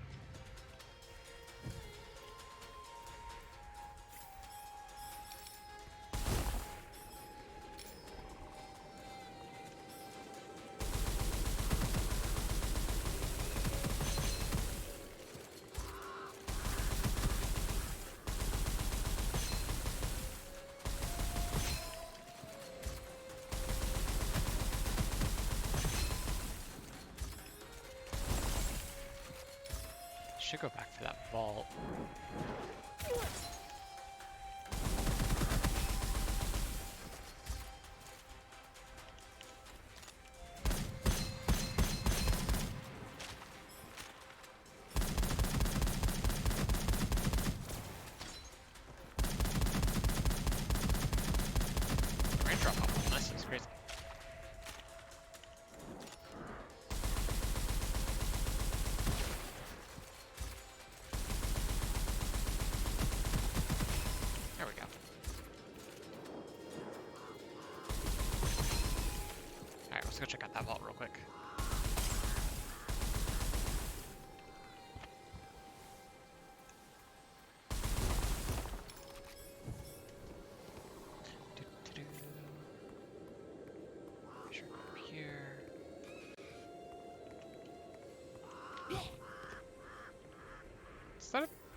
Speaker 1: Should go back for that vault. Raindrop bubble, nice, that's crazy.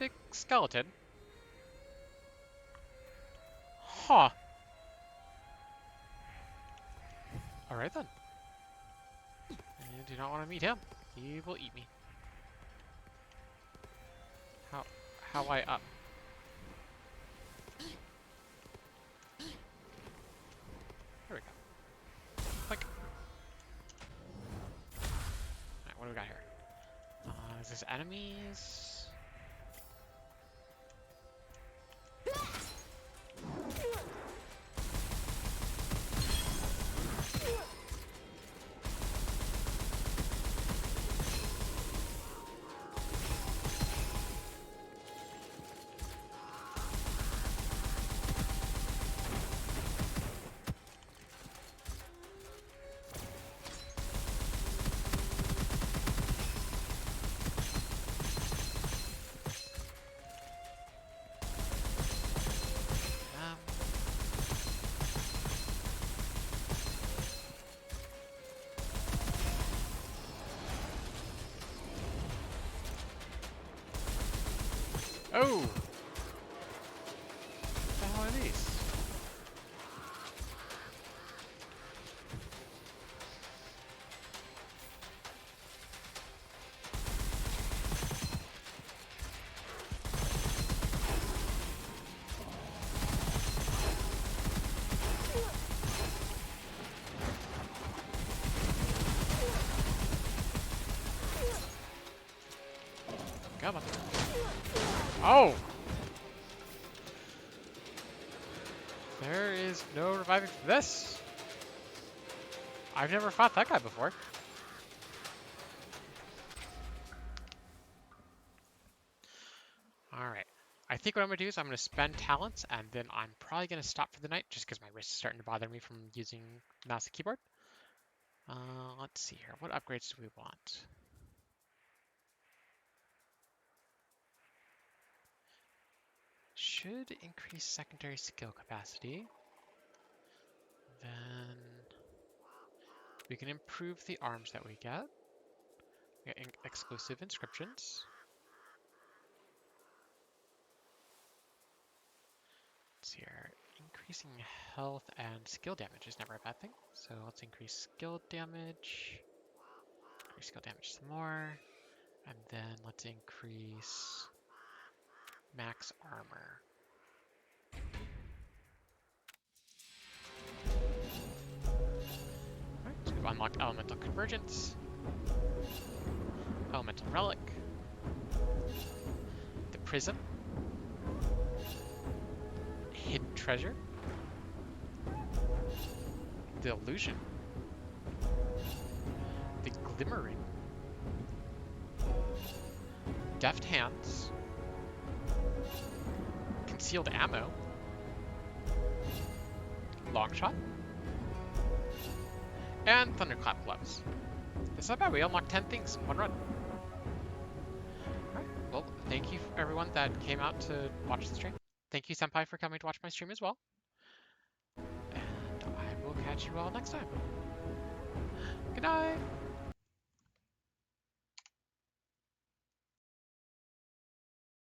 Speaker 1: big skeleton. Huh. Alright then. I do not want to meet him. He will eat me. How I up? There we go. Click. Alright, what do we got here? Is this enemies? Oh! What the hell are these? Come on. Oh! There is no reviving for this. I've never fought that guy before. Alright. I think what I'm going to do is I'm going to spend talents, and then I'm probably going to stop for the night, just because my wrist is starting to bother me from using mouse and keyboard. Let's see here. What upgrades do we want? Should increase secondary skill capacity. Then we can improve the arms that we get. We get exclusive inscriptions. Let's see here. Increasing health and skill damage is never a bad thing. So let's increase skill damage. Increase skill damage some more. And then let's increase max armor. Alright, so we've unlocked elemental convergence. Elemental relic. The prism. Hidden treasure. The illusion. The glimmering. Deft hands. Concealed ammo. Long shot. And thunderclap gloves. It's not bad, we unlocked 10 things in one run. Alright, well, thank you everyone that came out to watch the stream. Thank you, Senpai, for coming to watch my stream as well. And I will catch you all next time. Good night!